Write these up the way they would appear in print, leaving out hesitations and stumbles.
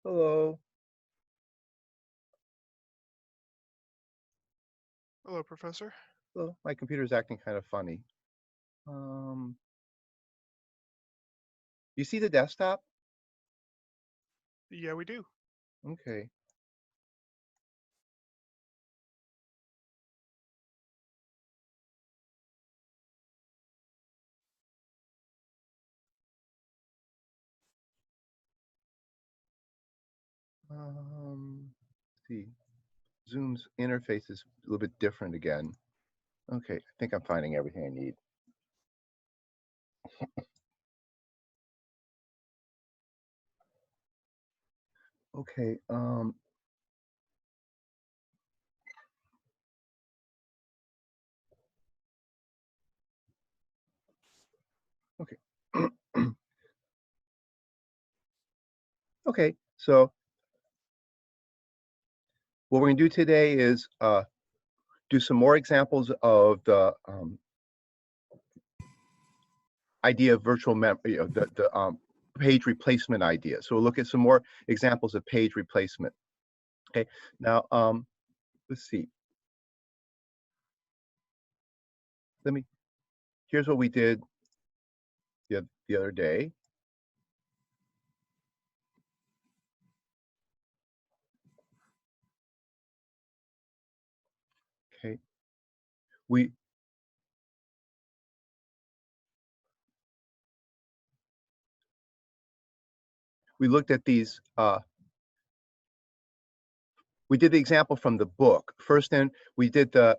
Hello. Hello, Professor. Hello. My computer's acting kind of funny. Um, you see the desktop? Yeah, we do. Okay. Let's see. Zoom's interface is a little bit different again. Okay, I think I'm finding everything I need. Okay. Okay. Okay. So what we're gonna do today is do some more examples of the idea of virtual memory, the page replacement idea. So we'll look at some more examples of page replacement. Okay. Now, let's see. Let me. Here's what we did the other day. Okay. We we looked at these. We did the example from the book first. Then we did the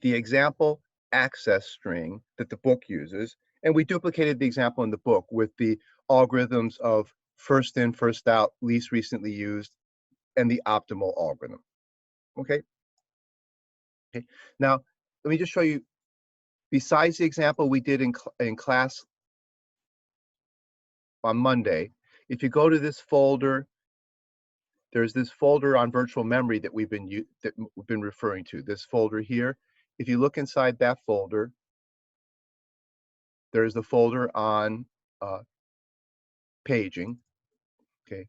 example access string that the book uses, and we duplicated the example in the book with the algorithms of first in, first out, least recently used, and the optimal algorithm. Okay. Okay. Now let me just show you. Besides the example we did in class on Monday, if you go to this folder, there's this folder on virtual memory that we've been referring to. This folder here. If you look inside that folder, there's the folder on uh, paging. Okay,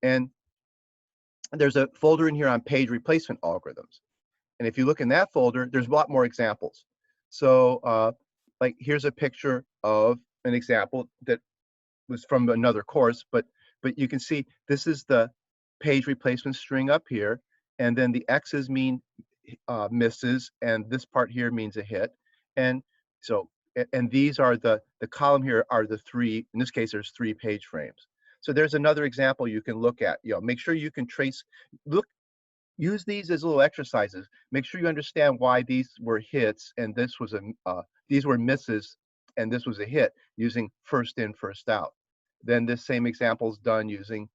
and there's a folder in here on page replacement algorithms. And if you look in that folder, there's a lot more examples. So, like here's a picture of an example that was from another course, but you can see this is the page replacement string up here, and then the X's mean misses, and this part here means a hit, and so and these are the column here are the three. In this case, there's 3 page frames. So there's another example you can look at. Make sure you can trace. Look, use these as little exercises. Make sure you understand why these were hits and this was these were misses and this was a hit using first in, first out. Then this same example is done using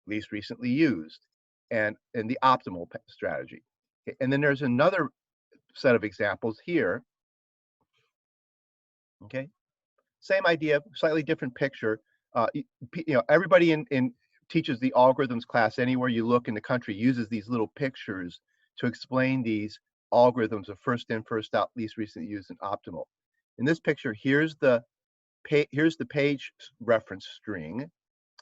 least recently used and the optimal strategy. Okay, and then there's another set of examples here. Okay, same idea, slightly different picture. Everybody in teaches the algorithms class anywhere you look in the country uses these little pictures to explain these algorithms of first in, first out, least recently used, and optimal. In this picture, here's the page reference string.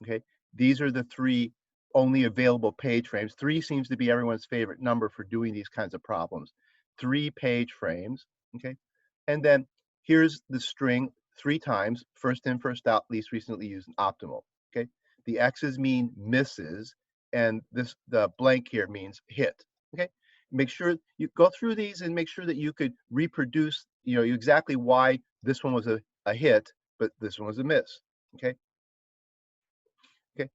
Okay, these are the 3 only available page frames. 3 seems to be everyone's favorite number for doing these kinds of problems. 3 page frames. Okay, and then here's the string 3 times, first in, first out, least recently used, and optimal. Okay, the X's mean misses, and the blank here means hit. Okay, make sure you go through these and make sure that you could reproduce, exactly why this one was a hit, but this one was a miss. Okay, okay.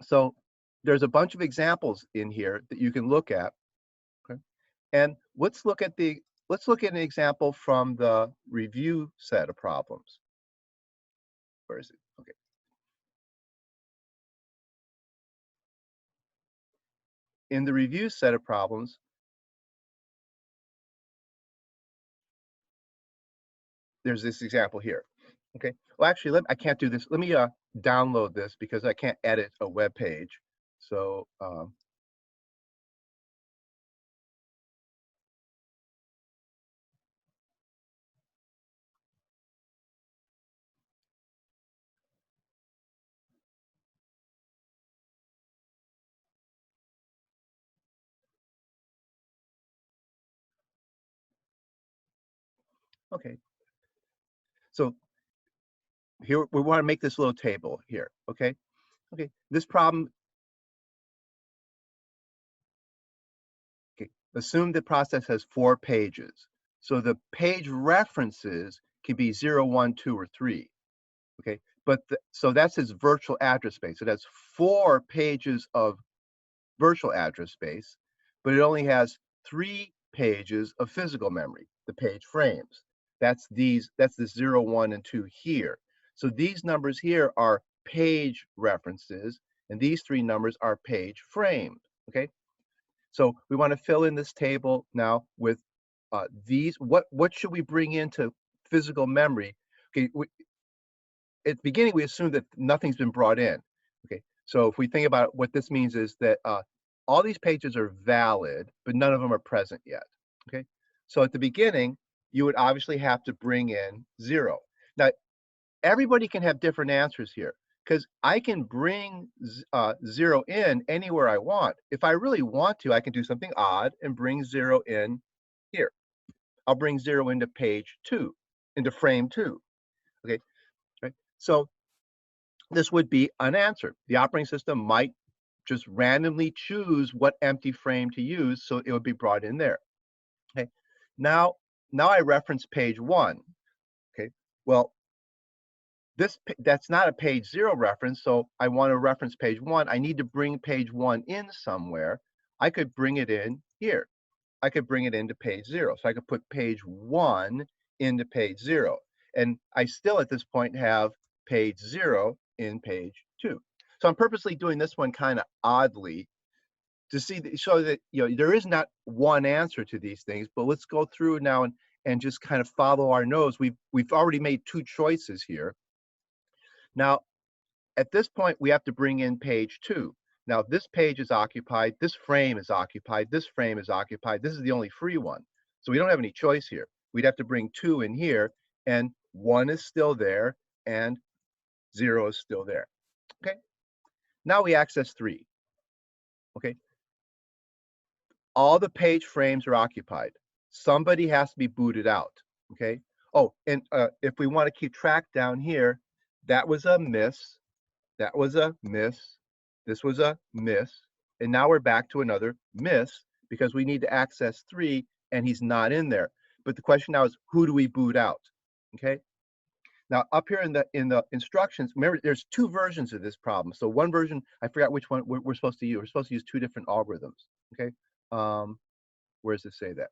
So there's a bunch of examples in here that you can look at. Okay, and let's look at an example from the review set of problems. Where is it? Okay. In the review set of problems, there's this example here. Okay. Well, actually, I can't do this. Let me download this because I can't edit a web page. So Okay, so here we want to make this little table here. Okay, okay. This problem. Okay, assume the process has 4 pages. So the page references can be 0, 1, 2, or 3. Okay, but so that's its virtual address space. It has 4 pages of virtual address space, but it only has 3 pages of physical memory, the page frames. That's the 0, 1, and 2 here. So these numbers here are page references, and these 3 numbers are page frames. Okay, so we want to fill in this table now with these. What should we bring into physical memory? Okay, at the beginning we assume that nothing's been brought in. Okay, so if we think about what this means is that all these pages are valid, but none of them are present yet. Okay, so at the beginning you would obviously have to bring in 0. Now everybody can have different answers here because I can bring 0 in anywhere I want. If I really want to, I can do something odd and bring 0 in here. I'll bring 0 into page 2, into frame 2. Okay, right? So this would be unanswered. The operating system might just randomly choose what empty frame to use, so it would be brought in there. Okay, now I reference page 1. Okay, well, that's not a page 0 reference, so I want to reference page 1. I need to bring page 1 in somewhere. I could bring it in here. I could bring it into page 0. So I could put page 1 into page 0. And I still at this point have page 0 in page 2. So I'm purposely doing this one kind of oddly to show that there is not one answer to these things, but let's go through now and just kind of follow our nose. We've already made 2 choices here. Now, at this point, we have to bring in page 2. Now, this page is occupied, this frame is occupied, this frame is occupied. This is the only free one. So we don't have any choice here. We'd have to bring 2 in here, and 1 is still there, and 0 is still there. Okay, now we access 3. Okay, all the page frames are occupied. Somebody has to be booted out. Okay, oh, and if we want to keep track down here, that was a miss. That was a miss. This was a miss. And now we're back to another miss because we need to access 3 and he's not in there. But the question now is, who do we boot out? Okay. Now up here in the instructions, remember there's 2 versions of this problem. So one version, I forgot which one we're supposed to use. We're supposed to use 2 different algorithms. Okay. Where does it say that?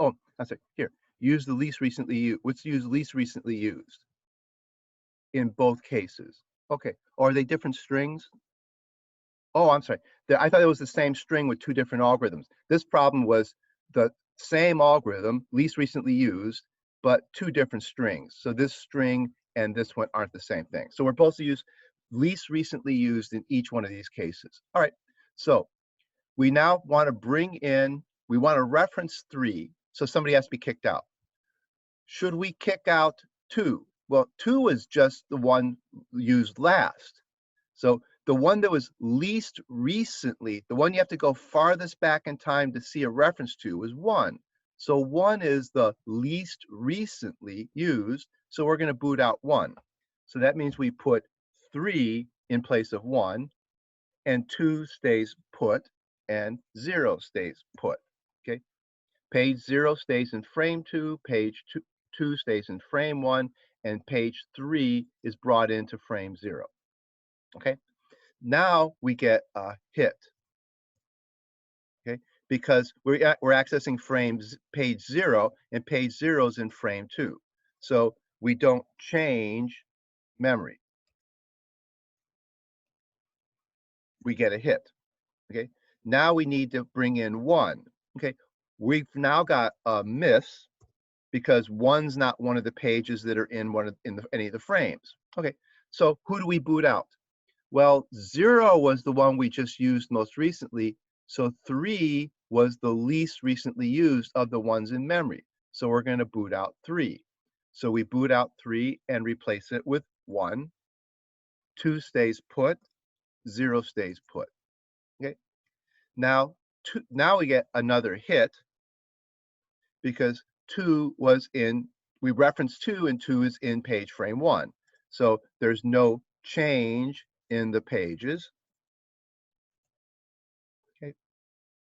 Oh, I say here. Use the least recently used. Let's use least recently used in both cases. Okay. Are they different strings? Oh, I'm sorry. I thought it was the same string with 2 different algorithms. This problem was the same algorithm, least recently used, but 2 different strings. So this string and this one aren't the same thing. So we're supposed to use least recently used in each one of these cases. All right. So we now want to we want to reference 3. So somebody has to be kicked out. Should we kick out 2? Well, 2 is just the one used last. So the one that was least recently, the one you have to go farthest back in time to see a reference to, is 1. So 1 is the least recently used. So we're going to boot out 1. So that means we put 3 in place of 1, and 2 stays put, and 0 stays put. Okay. Page 0 stays in frame 2, page 2 stays in frame 1, and page 3 is brought into frame 0. Okay. Now we get a hit, okay, because we're accessing page 0, and page 0 is in frame 2. So we don't change memory. We get a hit. Okay. Now we need to bring in 1. Okay. We've now got a miss because 1's not one of the pages that are in any of the frames. Okay. So who do we boot out? Well, 0 was the one we just used most recently, so 3 was the least recently used of the ones in memory. So we're going to boot out 3. So we boot out 3 and replace it with 1. 2 stays put, 0 stays put. Okay. Now we get another hit because 2 was in, we referenced 2 and 2 is in page frame 1. So there's no change in the pages. Okay.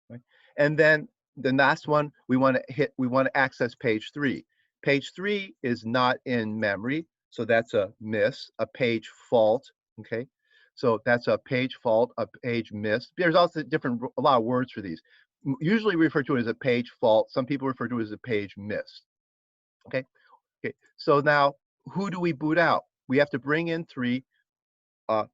Right? And then the last one we want to hit, we want to access page 3. Page 3 is not in memory, so that's a miss, a page fault. Okay. So that's a page fault, a page miss. There's also a lot of words for these. Usually we refer to it as a page fault. Some people refer to it as a page miss. Okay. Okay. So now who do we boot out? We have to bring in 3. Uh,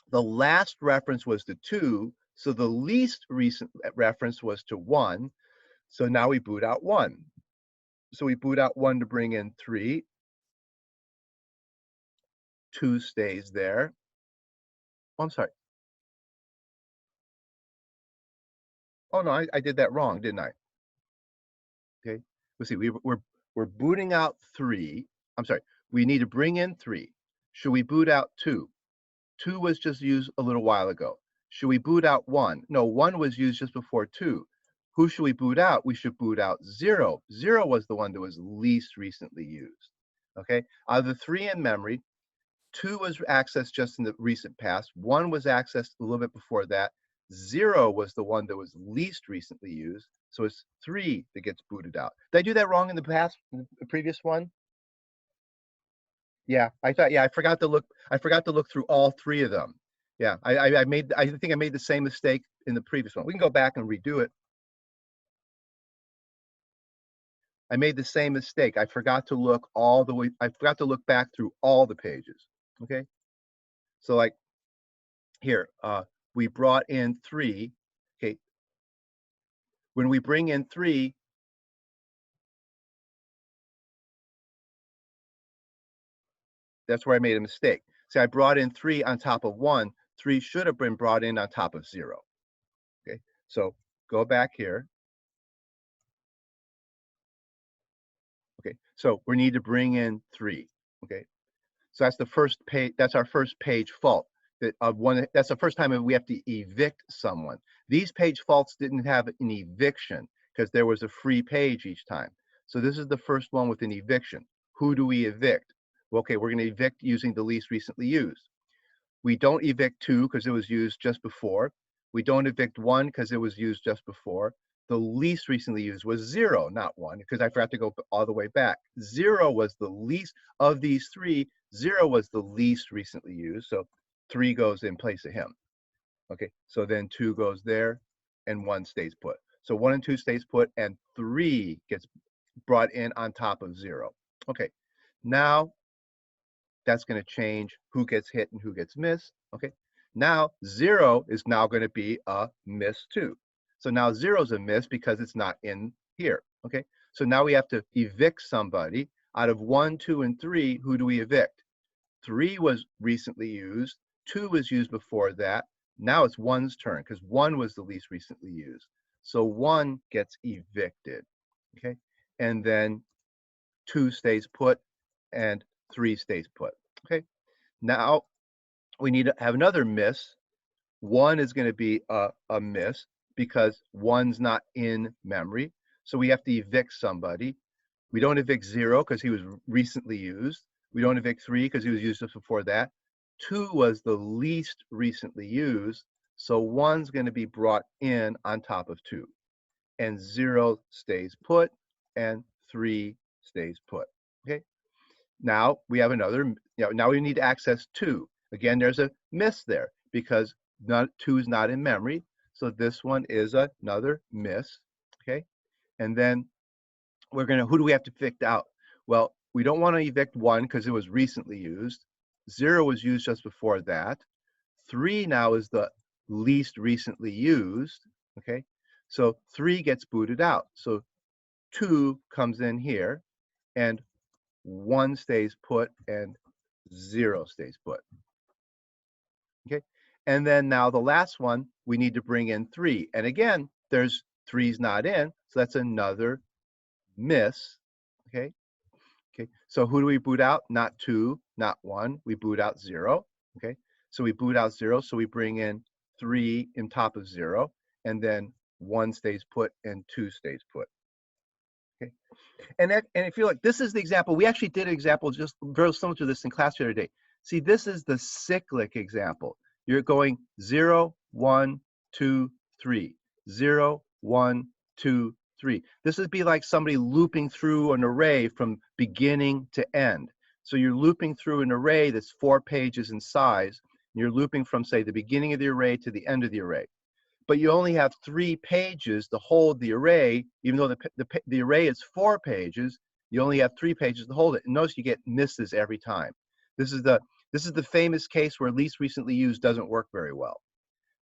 the last reference was to 2, so the least recent reference was to 1. So now we boot out 1. So we boot out 1 to bring in 3. 2 stays there. Oh, I'm sorry. Oh, no, I did that wrong, didn't I? Okay. Let's see. We're booting out 3. I'm sorry. We need to bring in 3. Should we boot out 2? 2 was just used a little while ago. Should we boot out 1? No, 1 was used just before 2. Who should we boot out? We should boot out 0. 0 was the one that was least recently used. Okay. Out of the 3 in memory, 2 was accessed just in the recent past. 1 was accessed a little bit before that. 0 was the one that was least recently used. So it's 3 that gets booted out. Did I do that wrong in the past, in the previous one? Yeah, I thought, yeah, I forgot to look through all 3 of them. Yeah, I think I made the same mistake in the previous one. We can go back and redo it. I made the same mistake. I forgot to look back through all the pages. Okay? So like here, we brought in 3. Okay, when we bring in 3, that's where I made a mistake. See, I brought in 3 on top of 1. 3 should have been brought in on top of 0. Okay, so go back here. Okay, so we need to bring in 3. Okay, so that's the first page. That's our first page fault. That's the first time we have to evict someone. These page faults didn't have an eviction because there was a free page each time. So this is the first one with an eviction. Who do we evict? Well, okay, we're going to evict using the least recently used. We don't evict 2 because it was used just before. We don't evict 1 because it was used just before. The least recently used was 0, not 1, because I forgot to go all the way back. 0 was the least of these 3. 0 was the least recently used, so 3 goes in place of him. Okay, so then 2 goes there, and 1 stays put. So 1 and 2 stays put, and 3 gets brought in on top of 0. Okay, now that's going to change who gets hit and who gets missed. Okay. Now 0 is now going to be a miss too. So now 0 is a miss because it's not in here. Okay. So now we have to evict somebody. Out of 1, 2, and 3, who do we evict? 3 was recently used. 2 was used before that. Now it's 1's turn because 1 was the least recently used. So 1 gets evicted. Okay. And then 2 stays put and 3 stays put. Okay. Now we need to have another miss. 1 is going to be a miss because 1's not in memory. So we have to evict somebody. We don't evict 0 because he was recently used. We don't evict 3 because he was used just before that. 2 was the least recently used. So 1's going to be brought in on top of 2. And 0 stays put and 3 stays put. Okay. Now we have another, now we need to access 2. Again, there's a miss there because 2 is not in memory. So this one is another miss. Okay. And then who do we have to evict out? Well, we don't want to evict 1 because it was recently used. 0 was used just before that. 3 now is the least recently used. Okay. So 3 gets booted out. So 2 comes in here and 1 stays put and 0 stays put. And then now the last one, we need to bring in 3. And again, there's 3's not in, so that's another miss. Okay. Okay. So who do we boot out? Not 2, not 1. We boot out 0. Okay. So we boot out 0. So we bring in 3 in top of 0, and then 1 stays put and 2 stays put. Okay. And if you look, this is the example. We actually did an example just very similar to this in class the other day. See, this is the cyclic example. You're going 0, 1, 2, 3, 0, 1, 2, 3. This would be like somebody looping through an array from beginning to end. So you're looping through an array that's 4 pages in size. And you're looping from, say, the beginning of the array to the end of the array. But you only have 3 pages to hold the array, even though the array is 4 pages, you only have 3 pages to hold it. And notice you get misses every time. This is the famous case where least recently used doesn't work very well.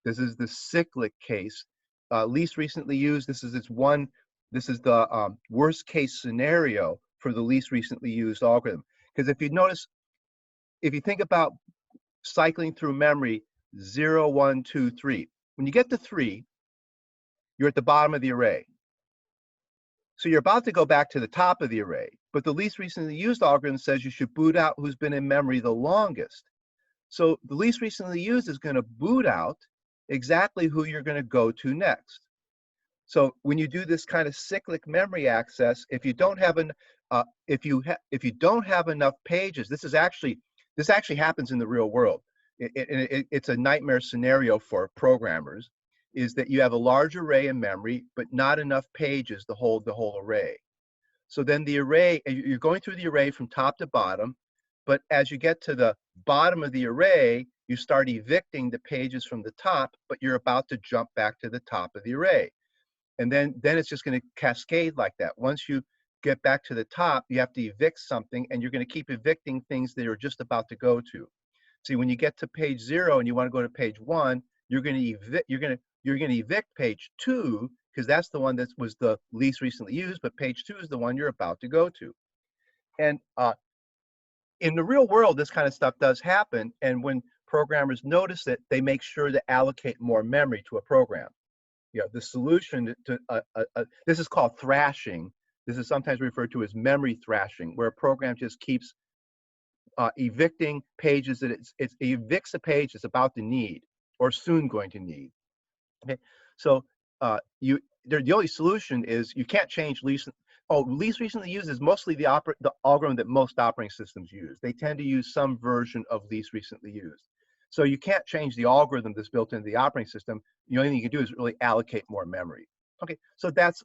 This is the cyclic case. Least recently used, this is the worst case scenario for the least recently used algorithm. Because if you notice, if you think about cycling through memory 0, 1, 2, 3, when you get to 3, you're at the bottom of the array. So you're about to go back to the top of the array, but the least recently used algorithm says you should boot out who's been in memory the longest. So the least recently used is going to boot out exactly who you're going to go to next. So when you do this kind of cyclic memory access, if you don't have enough pages, this actually happens in the real world. It's a nightmare scenario for programmers, is that you have a large array in memory, but not enough pages to hold the whole array. So then the array, you're going through the array from top to bottom, but as you get to the bottom of the array, you start evicting the pages from the top, but you're about to jump back to the top of the array. And then it's just going to cascade like that. Once you get back to the top, you have to evict something, and you're going to keep evicting things that you're just about to go to. See, when you get to page 0 and you want to go to page 1, you're going to evict page 2, because that's the one that was the least recently used, but page 2 is the one you're about to go to. And in the real world, this kind of stuff does happen, and when programmers notice it, they make sure to allocate more memory to a program. You know, the solution to this is called thrashing. This is sometimes referred to as memory thrashing, where a program just keeps evicting pages that it evicts a page it's about to need or soon going to need. Okay, so the only solution is you can't change least recently used is mostly the algorithm that most operating systems use. They tend to use some version of least recently used. So you can't change the algorithm that's built into the operating system. The only thing you can do is really allocate more memory. Okay, so that's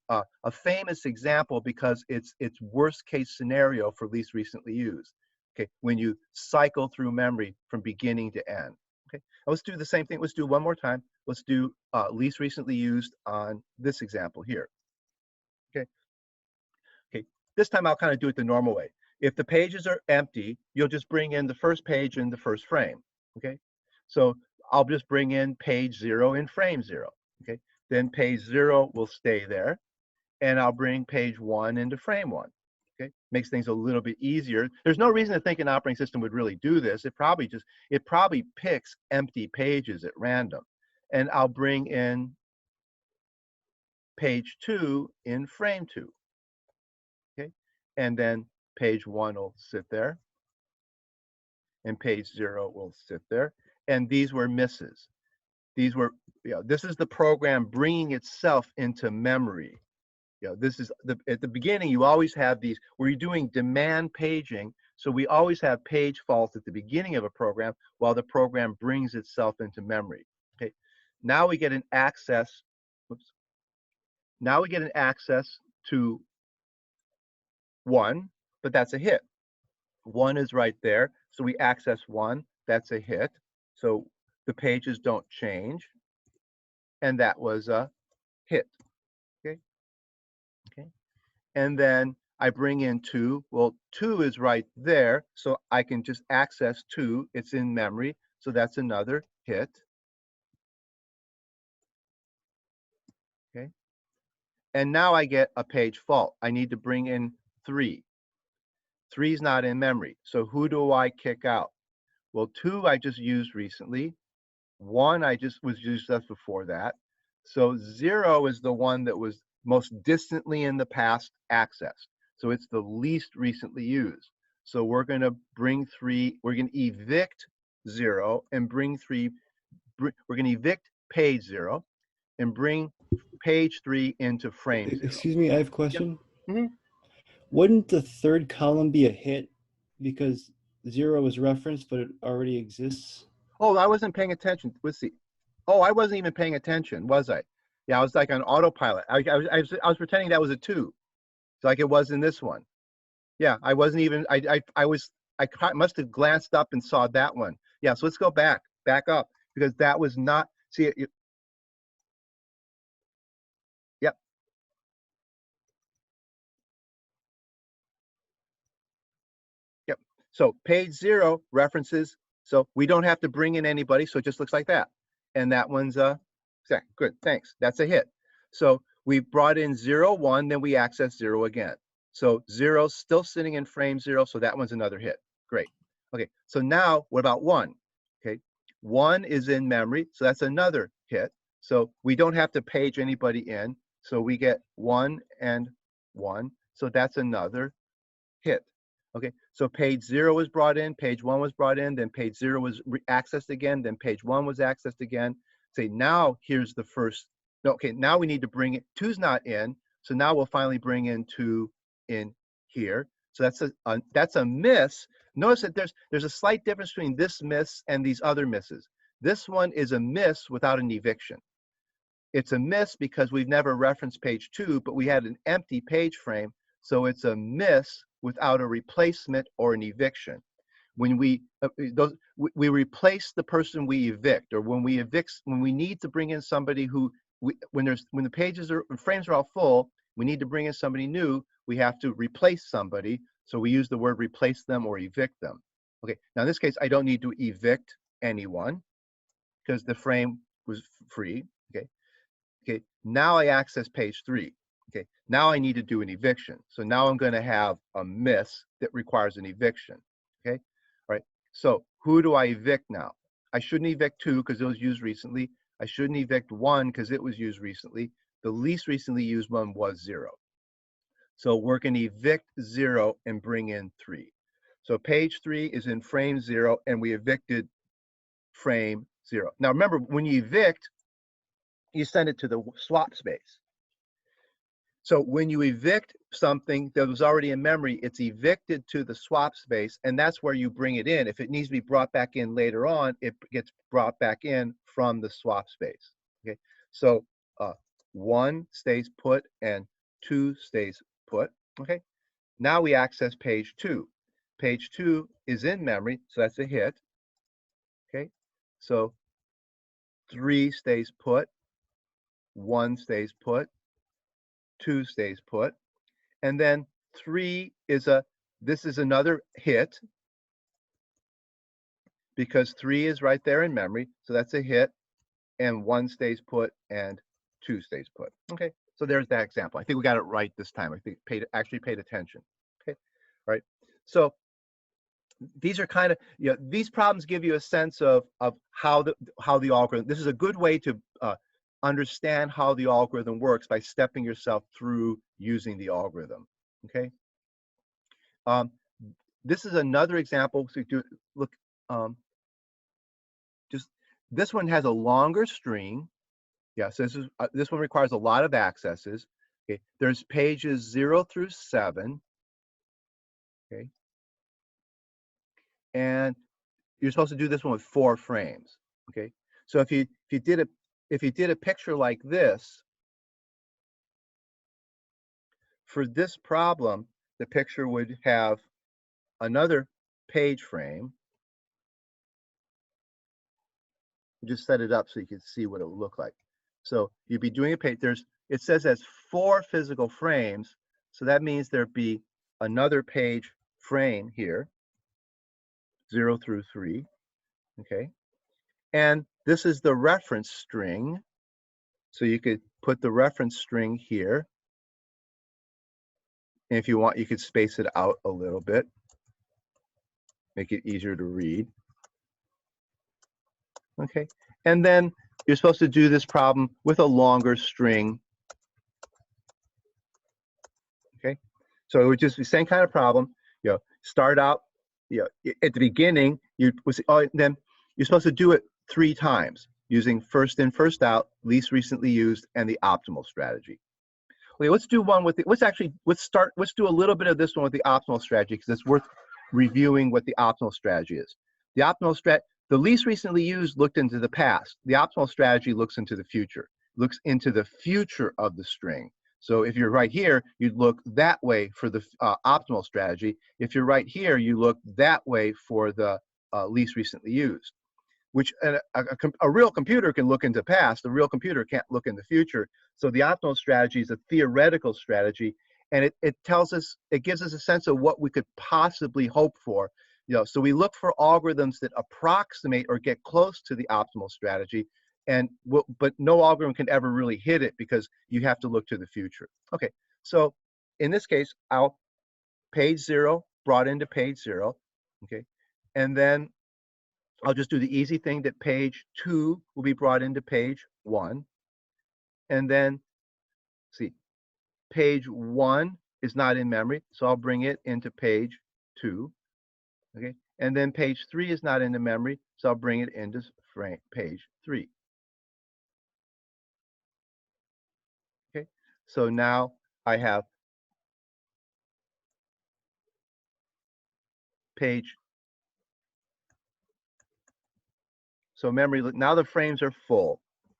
a famous example because it's worst case scenario for least recently used. Okay, when you cycle through memory from beginning to end. Okay, now let's do the same thing. Let's do one more time. Let's do least recently used on this example here. Okay. Okay, this time I'll kind of do it the normal way. If the pages are empty, you'll just bring in the first page in the first frame. Okay, so I'll just bring in page 0 in frame 0. Okay, then page 0 will stay there, and I'll bring page 1 into frame 1. Okay, makes things a little bit easier. There's no reason to think an operating system would really do this. It probably picks empty pages at random, and I'll bring in page 2 in frame 2. Okay, and then page 1 will sit there, and page 0 will sit there, and these were misses. These were, this is the program bringing itself into memory. This is at the beginning, you always have these, where you're doing demand paging, so we always have page faults at the beginning of a program while the program brings itself into memory. Okay, now we get an access, now we get an access to 1, but that's a hit. 1 is right there, so we access 1, that's a hit. So the pages don't change, and that was a hit. Okay. Okay. And then I bring in 2. Well, 2 is right there, so I can just access 2. It's in memory, so that's another hit. Okay. And now I get a page fault. I need to bring in 3. 3 is not in memory, so who do I kick out? Well, 2 I just used recently. 1 I just was used just before that. So 0 is the one that was most distantly in the past accessed. So it's the least recently used. So we're going to bring 3, we're going to evict 0 and bring 3, we're going to evict page 0 and bring page 3 into frame 0. Excuse me, I have a Yep. question. Mhm. Wouldn't the third column be a hit because 0 is referenced, but it already exists? Oh, I wasn't paying attention. Let's see. Oh, I wasn't even paying attention, was I? Yeah, I was like on autopilot. I was pretending that was a 2, like it was in this one. Yeah, I wasn't even. I must have glanced up and saw that one. Yeah, so let's go back up because that was not. See it. Yep. Yep. So page 0 references. So we don't have to bring in anybody. So it just looks like that. And that one's good. Thanks. That's a hit. So we brought in 0, 1, then we access 0 again. So 0's still sitting in frame 0. So that one's another hit. Great. Okay. So now what about 1? Okay. 1 is in memory. So that's another hit. So we don't have to page anybody in. So we get 1 and 1. So that's another hit. Okay, so page 0 was brought in, page 1 was brought in, then page 0 was accessed again, then page 1 was accessed again. Say now here's the first. No, okay, now we need to bring it. 2's not in, so now we'll finally bring in 2 in here. So that's a miss. Notice that there's a slight difference between this miss and these other misses. This one is a miss without an eviction. It's a miss because we've never referenced page 2, but we had an empty page frame, so it's a miss without a replacement or an eviction. When we replace the person we evict, or when we need to bring in somebody who when the frames are all full, we need to bring in somebody new. We have to replace somebody, so we use the word replace them or evict them. Okay, now in this case, I don't need to evict anyone because the frame was free. Okay. Okay, now I access page 3. Okay, now I need to do an eviction. So now I'm going to have a miss that requires an eviction. Okay, all right. So who do I evict now? I shouldn't evict 2 because it was used recently. I shouldn't evict 1 because it was used recently. The least recently used one was 0. So we're going to evict 0 and bring in 3. So page 3 is in frame 0 and we evicted frame 0. Now remember, when you evict, you send it to the swap space. So when you evict something that was already in memory, it's evicted to the swap space, and that's where you bring it in. If it needs to be brought back in later on, it gets brought back in from the swap space. Okay, so 1 stays put and 2 stays put. Okay, now we access page 2. Page 2 is in memory, so that's a hit. Okay, so 3 stays put, 1 stays put, 2 stays put, and then 3 is this is another hit because 3 is right there in memory, so that's a hit, and 1 stays put and 2 stays put. Okay, so there's that example. I think we got it right this time. I think actually paid attention. Okay, all right. So these are kind of, these problems give you a sense of how the algorithm. This is a good way to understand how the algorithm works by stepping yourself through using the algorithm. Okay. This is another example. So look, just this one has a longer string. Yeah, so this one requires a lot of accesses. Okay, there's pages 0 through 7. Okay, and you're supposed to do this one with 4 frames. Okay, so if you did a picture like this for this problem, the picture would have another page frame. Just set it up so you can see what it would look like. So you'd be doing a page. It says there's 4 physical frames, so that means there'd be another page frame here, 0 through 3. Okay, and this is the reference string. So you could put the reference string here. And if you want, you could space it out a little bit, make it easier to read. Okay, And then you're supposed to do this problem with a longer string. Okay, so it would just be the same kind of problem. Start out, at the beginning, then you're supposed to do it 3 times using first in, first out, least recently used, and the optimal strategy. Okay, let's do one with the, let's do a little bit of this one with the optimal strategy, because it's worth reviewing what the optimal strategy is. The least recently used looked into the past. The optimal strategy looks into the future, looks into the future of the string. So if you're right here, you'd look that way for the optimal strategy. If you're right here, you look that way for the least recently used, which a real computer can look into past. A real computer can't look in the future. So the optimal strategy is a theoretical strategy, and it tells us, it gives us a sense of what we could possibly hope for. So we look for algorithms that approximate or get close to the optimal strategy, but no algorithm can ever really hit it because you have to look to the future. Okay, so in this case, page 0 brought into page 0. Okay, and then I'll just do the easy thing that page 2 will be brought into page 1. And then, see, page 1 is not in memory, so I'll bring it into page 2. Okay, and then page 3 is not into memory, so I'll bring it into page 3. Okay, so now I have page. So memory, now the frames are full.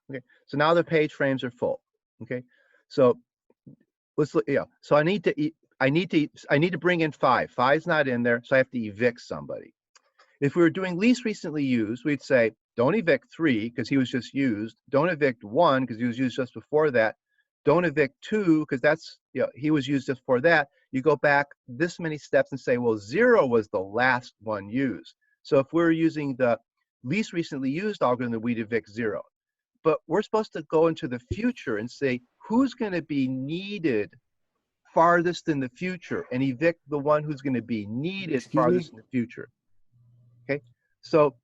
Okay, so now the page frames are full. Okay, so let's look. So I need to bring in 5. 5's not in there, so I have to evict somebody. If we were doing least recently used, we'd say don't evict 3 because he was just used. Don't evict 1 because he was used just before that. Don't evict 2 because that's, he was used just before that. You go back this many steps and say, well, 0 was the last one used. So if we're using the least recently used algorithm, we'd evict 0. But we're supposed to go into the future and say who's going to be needed farthest in the future and evict the one who's going to be needed farthest in the future. Okay, so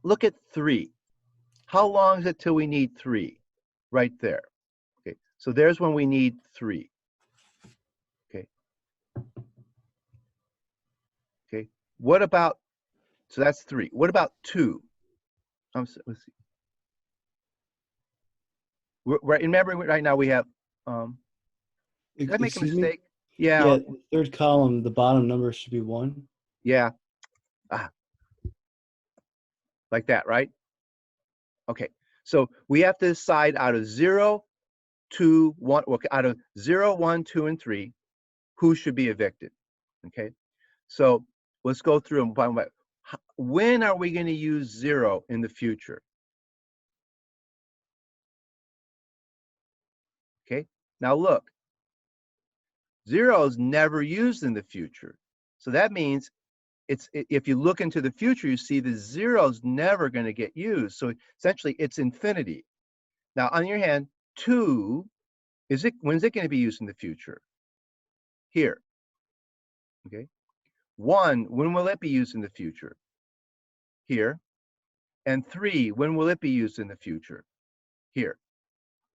look at 3. How long is it till we need 3? Right there. Okay, so there's when we need 3. Okay. Okay, what about, so that's 3. What about 2? Let's see. Remember, right now we have, did I make a mistake? Yeah. Yeah, the third column, the bottom number should be 1. Yeah. Like that, right? Okay, so we have to decide out of 0, 2, 1, out of 0, 1, 2, and 3, who should be evicted. Okay, so let's go through them one by one. When are we going to use 0 in the future? Okay, now look, 0 is never used in the future. So that means if you look into the future, you see the 0 is never going to get used. So essentially, it's infinity. Now, on your hand, 2, when's it going to be used in the future? Here. Okay. 1, when will it be used in the future? Here. And 3, when will it be used in the future? Here.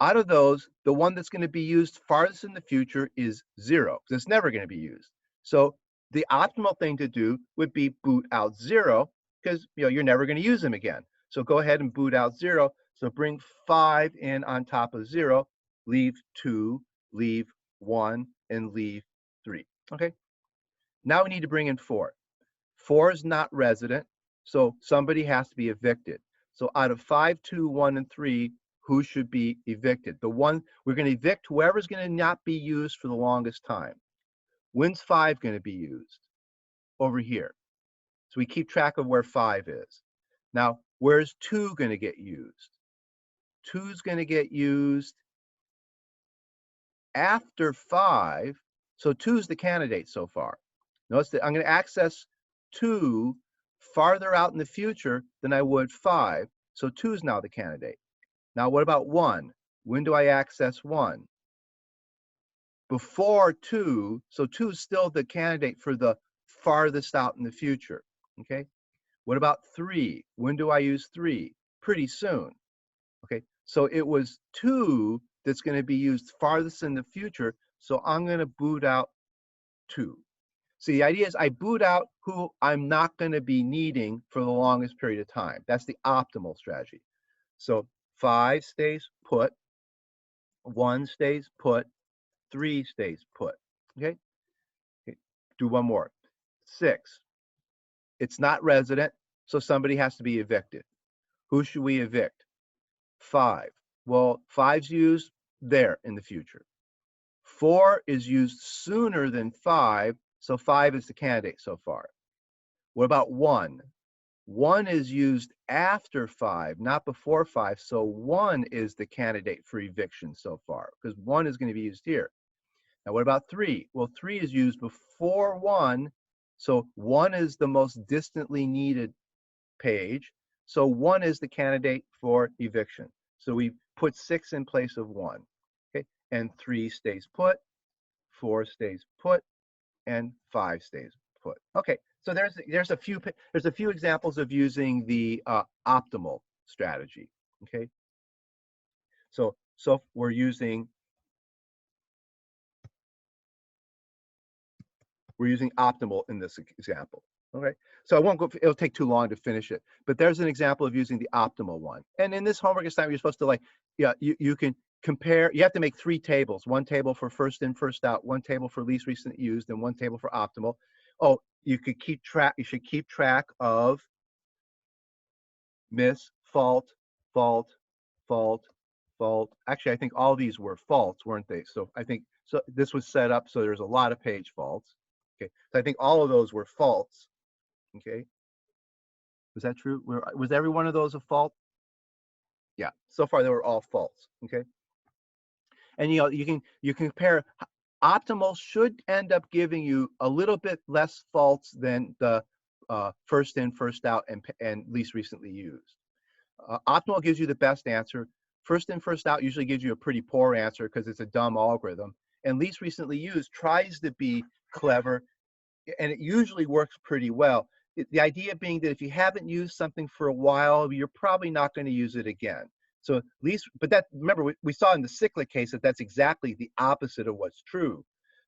Out of those, the one that's going to be used farthest in the future is 0, because it's never going to be used. So the optimal thing to do would be boot out 0, because you're never going to use them again. So go ahead and boot out 0. So bring 5 in on top of 0, leave 2, leave 1, and leave 3. Okay. Now we need to bring in 4. 4 is not resident, so somebody has to be evicted. So out of 5, 2, 1, and 3, who should be evicted? The one we're going to evict whoever's going to not be used for the longest time. When's 5 going to be used? Over here. So we keep track of where 5 is. Now, where's 2 going to get used? 2 is going to get used after 5. So 2 is the candidate so far. Notice that I'm going to access 2 farther out in the future than I would 5. So 2 is now the candidate. Now, what about 1? When do I access 1? Before 2, so 2 is still the candidate for the farthest out in the future. Okay. What about 3? When do I use 3? pretty soon. Okay, so it was 2 that's going to be used farthest in the future. So I'm going to boot out 2. So the idea is I boot out who I'm not going to be needing for the longest period of time. That's the optimal strategy. So 5 stays put, 1 stays put, 3 stays put. Okay, okay. Do one more. 6, it's not resident, so somebody has to be evicted. Who should we evict? 5. Well, 5's used there in the future. 4 is used sooner than 5, so 5 is the candidate so far. What about 1? 1 is used after 5, not before 5, so 1 is the candidate for eviction so far, because 1 is going to be used here. Now, what about 3? Well, 3 is used before 1, so 1 is the most distantly needed page, so 1 is the candidate for eviction. So we put 6 in place of 1, okay? And 3 stays put, 4 stays put, and 5 stays put. Okay, so there's a few examples of using the optimal strategy. Okay, so we're using optimal in this example. Okay, so I won't go. It'll take too long to finish it, but there's an example of using the optimal one. And in this homework assignment, you're supposed to like, yeah, you can compare. You have to make 3 tables: one table for first in, first out, one table for least recent used, and one table for optimal. Oh, you could keep track. You should keep track of miss, fault, fault, fault, fault. Actually, I think all these were faults, weren't they? So I think so. This was set up so there's a lot of page faults. Okay, so I think all of those were faults. Okay, was that true? Was every one of those a fault? Yeah, so far they were all faults. Okay, and you can compare. Optimal should end up giving you a little bit less faults than the first in, first out, and least recently used. Optimal gives you the best answer. First in, first out usually gives you a pretty poor answer because it's a dumb algorithm. And least recently used tries to be clever, and it usually works pretty well. The idea being that if you haven't used something for a while, you're probably not going to use it again. So at least, but that, remember, we saw in the cyclic case that that's exactly the opposite of what's true.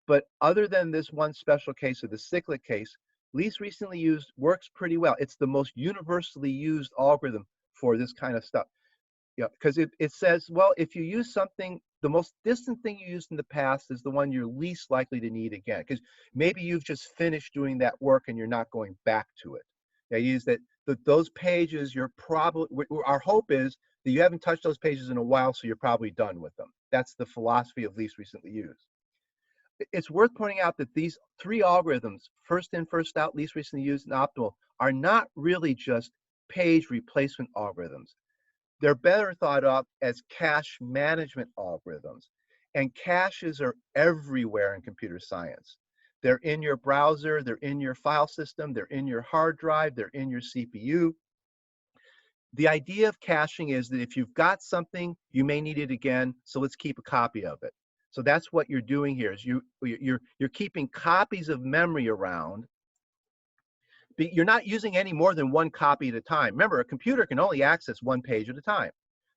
But other than this one special case of the cyclic case, least recently used works pretty well. It's the most universally used algorithm for this kind of stuff. Yeah, because it says, well, if you use something, the most distant thing you used in the past is the one you're least likely to need again. Because maybe you've just finished doing that work and you're not going back to it. The idea is that those pages, you're probably, our hope is that you haven't touched those pages in a while, so you're probably done with them. That's the philosophy of least recently used. It's worth pointing out that these 3 algorithms, first in, first out, least recently used, and optimal, are not really just page replacement algorithms. They're better thought of as cache management algorithms. And caches are everywhere in computer science. They're in your browser, they're in your file system, they're in your hard drive, they're in your CPU. The idea of caching is that if you've got something, you may need it again, so let's keep a copy of it. So that's what you're doing here is you're keeping copies of memory around. You're not using any more than 1 copy at a time. Remember, a computer can only access 1 page at a time.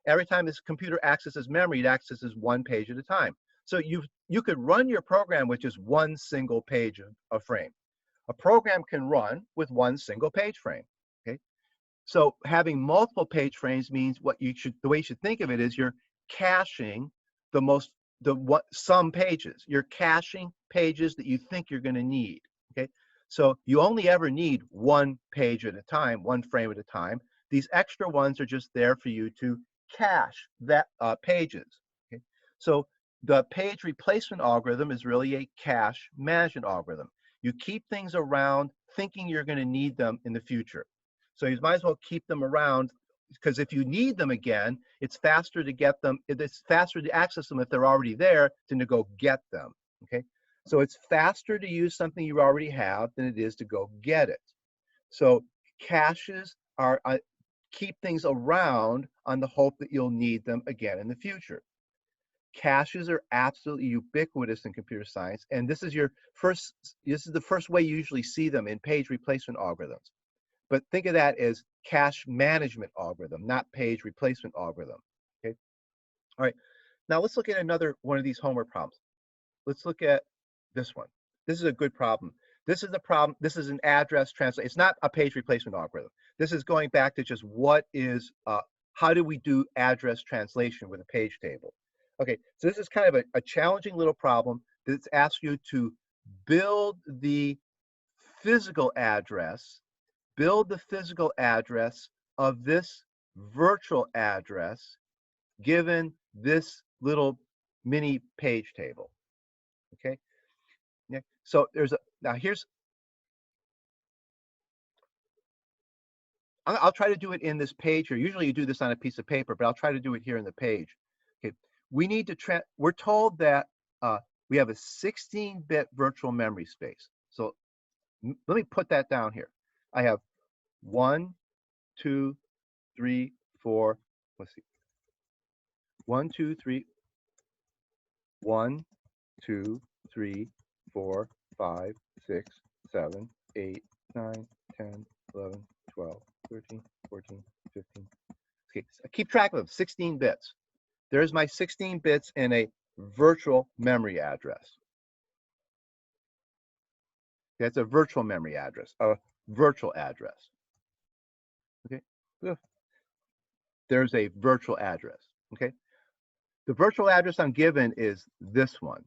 Every time this computer accesses memory, it accesses 1 page at a time. So you could run your program with just 1 single page of frame. A program can run with 1 single page frame. Okay. So having multiple page frames means the way you should think of it is you're caching some pages. You're caching pages that you think you're going to need. Okay. So you only ever need 1 page at a time, 1 frame at a time. These extra ones are just there for you to cache that pages. Okay? So the page replacement algorithm is really a cache management algorithm. You keep things around thinking you're going to need them in the future. So you might as well keep them around because if you need them again, it's faster to get them. It's faster to access them if they're already there than to go get them. Okay. So it's faster to use something you already have than it is to go get it. So caches are keep things around on the hope that you'll need them again in the future. Caches are absolutely ubiquitous in computer science, and this is the first way you usually see them in page replacement algorithms. but think of that as cache management algorithm, not page replacement algorithm. Okay. All right. Now let's look at another one of these homework problems. Let's look at this one. This is a good problem. This is the problem. This is an address translate. It's not a page replacement algorithm. This is going back to just what is, how do we do address translation with a page table? Okay, so this is kind of a challenging little problem that asks you to build the physical address, of this virtual address given this little mini page table. Okay. Yeah. So there's a, now here's, I'll try to do it in this page here. Usually you do this on a piece of paper, but I'll try to do it here in the page. Okay. We need to, we're told that we have a 16-bit virtual memory space. So let me put that down here. I have 1, 2, 3, 4, let's see. 1, 2, 3, 1, 2, 3, 4, 5, 6, 7, 8, 9, 10, 11, 12, 13, 14, 15. Okay, so keep track of them, 16 bits. There's my 16 bits in a virtual memory address. That's a virtual memory address, a virtual address. Okay, there's a virtual address. Okay, the virtual address I'm given is this one.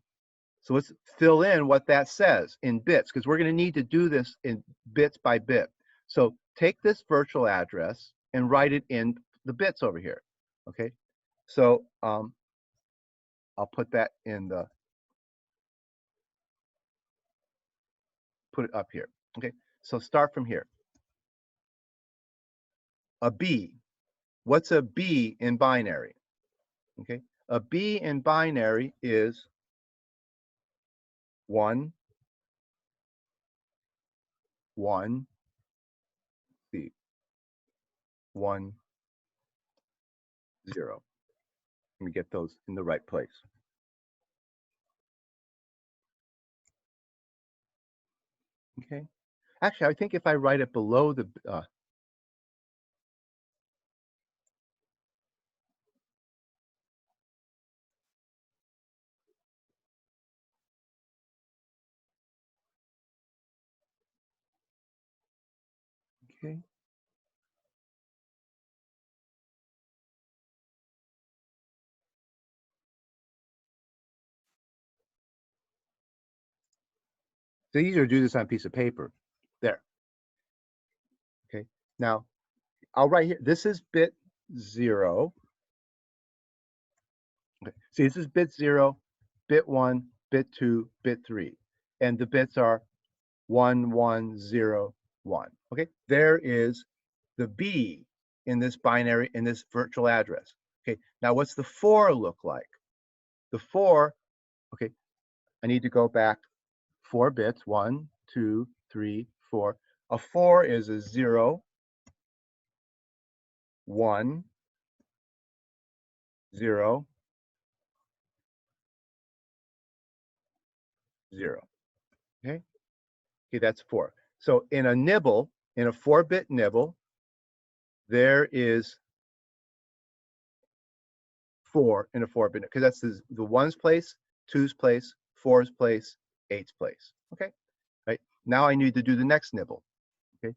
So let's fill in what that says in bits, because we're going to need to do this in bits by bit. So take this virtual address and write it in the bits over here. Okay, so I'll put that in the, put it up here. Okay, so start from here. A B. What's a B in binary? Okay, a B in binary is 1, 1, C, 1, 0. Let me get those in the right place. Okay. Actually, I think if I write it below the, okay. It's easier to do this on a piece of paper. There. Okay. Now, I'll write here. This is bit 0. Okay. See, this is bit 0, bit 1, bit 2, bit 3. And the bits are 1, 1, 0, 1. Okay. There is the B in this binary, in this virtual address. Okay. Now, what's the 4 look like? The 4, okay, I need to go back 4 bits. 1, 2, 3, 4. A 4 is a 0, 1, 0, 0. Okay. Okay, that's 4. So in a nibble, in a 4-bit nibble, there is 4 in a 4-bit, because that's the 1's place, 2's place, 4's place, 8's place. Okay. Right. Now I need to do the next nibble. Okay.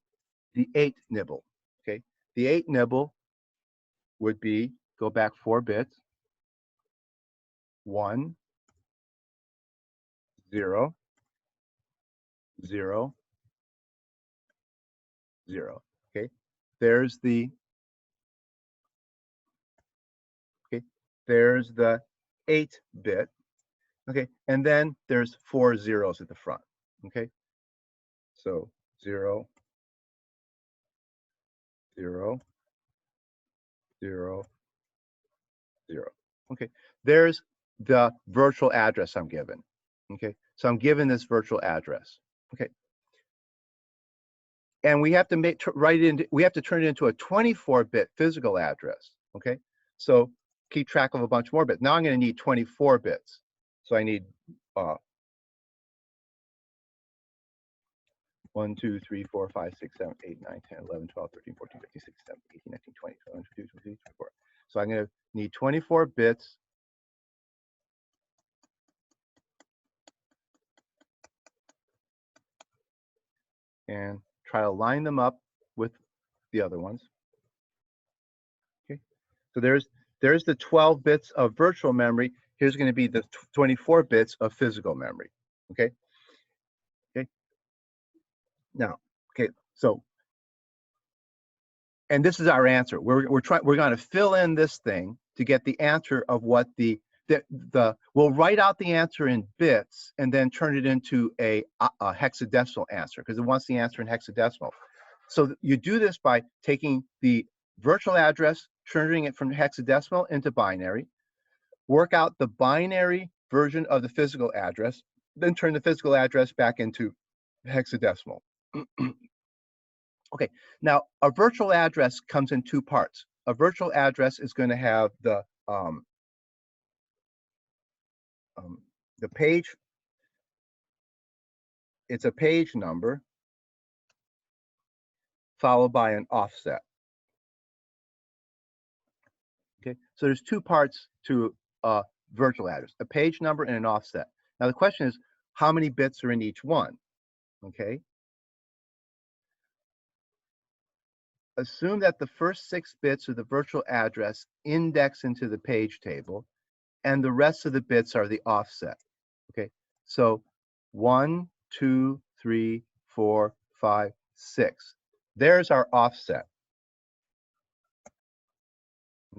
The 8 nibble. Okay. The 8 nibble would be, go back 4 bits. 1, 0, 0, 0. Okay. There's the, okay, there's the 8-bit. Okay, and then there's 4 zeros at the front. Okay, so 0, 0, 0, 0. Okay, there's the virtual address I'm given. Okay, so I'm given this virtual address. Okay, and we have to we have to turn it into a 24-bit physical address. Okay, so keep track of a bunch more bits. Now I'm going to need 24 bits. So I need 1, 1, 2, 3, 4, 5, 6, 7, 8, 9, 10, 11, 12, 13, 14, 15, 16, 17, 18, 19, 20, 21, 22, 23, 24. So I'm going to need 24 bits and try to line them up with the other ones. Okay, so there's the 12 bits of virtual memory. Here's going to be the 24 bits of physical memory. Okay. Okay. Now, okay, so and this is our answer. We're going to fill in this thing to get the answer of what we'll write out the answer in bits and then turn it into a hexadecimal answer because it wants the answer in hexadecimal. So you do this by taking the virtual address, turning it from hexadecimal into binary, work out the binary version of the physical address, then turn the physical address back into hexadecimal. Okay, now a virtual address comes in two parts. A virtual address is going to have the page. It's a page number followed by an offset. Okay, so there's two parts to a virtual address: a page number and an offset. Now the question is, how many bits are in each one? Okay. Assume that the first 6 bits of the virtual address index into the page table, and the rest of the bits are the offset. Okay, so 1, 2, 3, 4, 5, 6. There's our offset.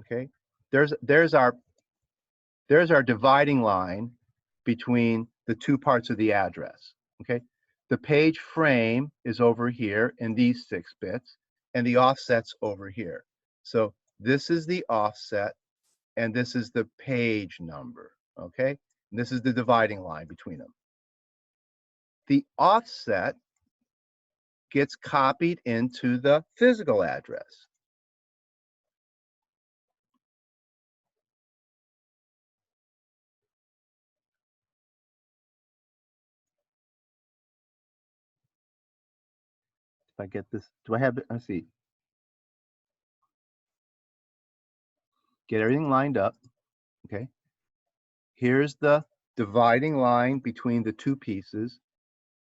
Okay, there's our dividing line between the two parts of the address. Okay, the page frame is over here in these 6 bits, and the offset's over here. So this is the offset, and this is the page number. Okay, and this is the dividing line between them. The offset gets copied into the physical address. If I get this, do I have it? Let's see. Get everything lined up. Okay. Here's the dividing line between the two pieces.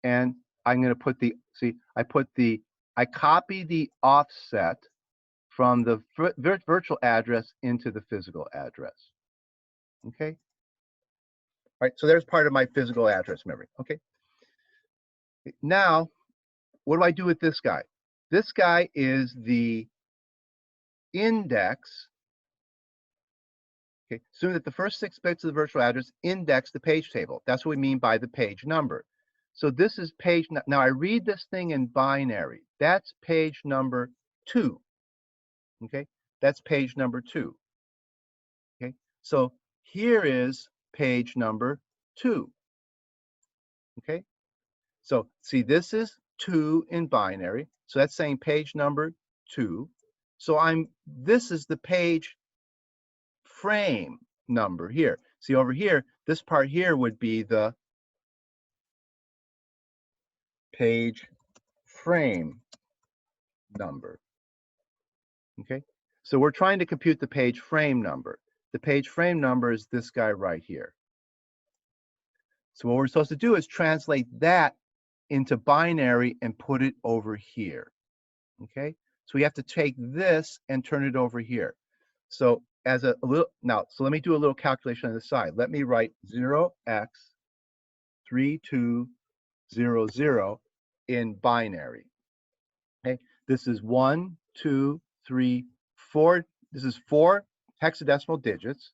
And I'm going to put I copy the offset from the virtual address into the physical address. Okay. All right. So there's part of my physical address memory. Okay. Now, what do I do with this guy? This guy is the index. Okay, assume that the first 6 bits of the virtual address index the page table. That's what we mean by the page number. So this is page. Now I read this thing in binary. That's page number 2. Okay, that's page number 2. Okay, so here is page number 2. Okay, so see, this is 2 in binary. So that's saying page number 2. So this is the page frame number here. See over here, this part here would be the page frame number. Okay, so we're trying to compute the page frame number. The page frame number is this guy right here. So what we're supposed to do is translate that into binary and put it over here. Okay, so we have to take this and turn it over here. So as a little, now, so let me do a little calculation on the side. Let me write 0x3200 in binary. Okay, this is 1, 2, 3, 4. This is 4 hexadecimal digits.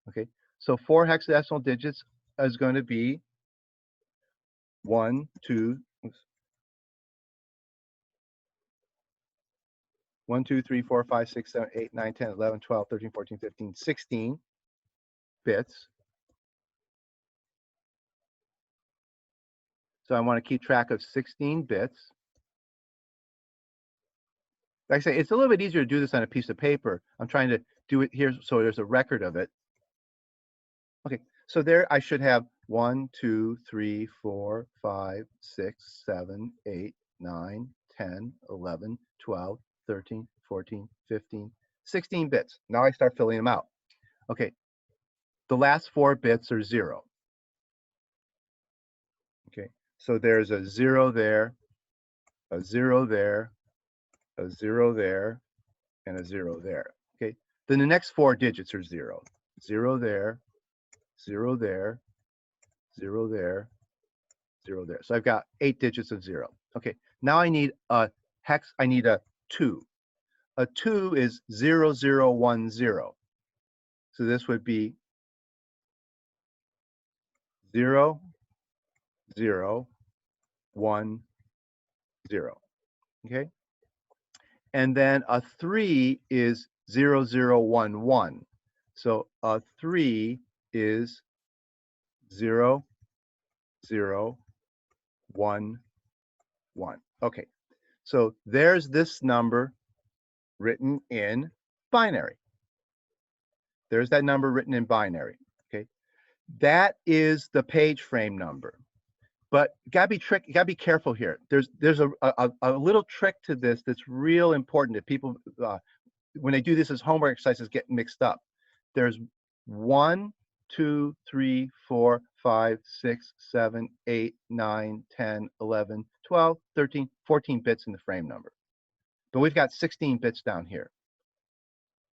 Okay, so 4 hexadecimal digits is going to be 1, 2, 3, 4, 5, 6, 7, 8, 9, 10, 11, 12, 13, 14, 15, 16 bits. So I want to keep track of 16 bits. Like I say, it's a little bit easier to do this on a piece of paper. I'm trying to do it here so there's a record of it. Okay, so there I should have 1, 2, 3, 4, 5, 6, 7, 8, 9, 10, 11, 12, 13, 14, 15, 16 bits. Now I start filling them out. Okay, the last 4 bits are 0. Okay, so there's a 0 there, a 0 there, a 0 there, and a 0 there. Okay, then the next 4 digits are 0. 0 there, 0 there, 0 there, 0 there. So I've got 8 digits of 0. Okay, now I need a hex, I need a 2. A 2 is 0, 0, 1, 0. So this would be 0, 0, 1, 0. Okay, and then a 3 is 0, 0, 1, 1. So a 3 is 0, 0, 1, 1. Okay, so there's this number written in binary. There's that number written in binary. Okay, that is the page frame number. But you gotta be careful here. There's a little trick to this that's real important that people when they do this as homework exercises get mixed up. There's 1, 2, 3, 4, 5, 6, 7, 8, 9, 10, 11, 12, 13, 14 bits in the frame number. But we've got 16 bits down here.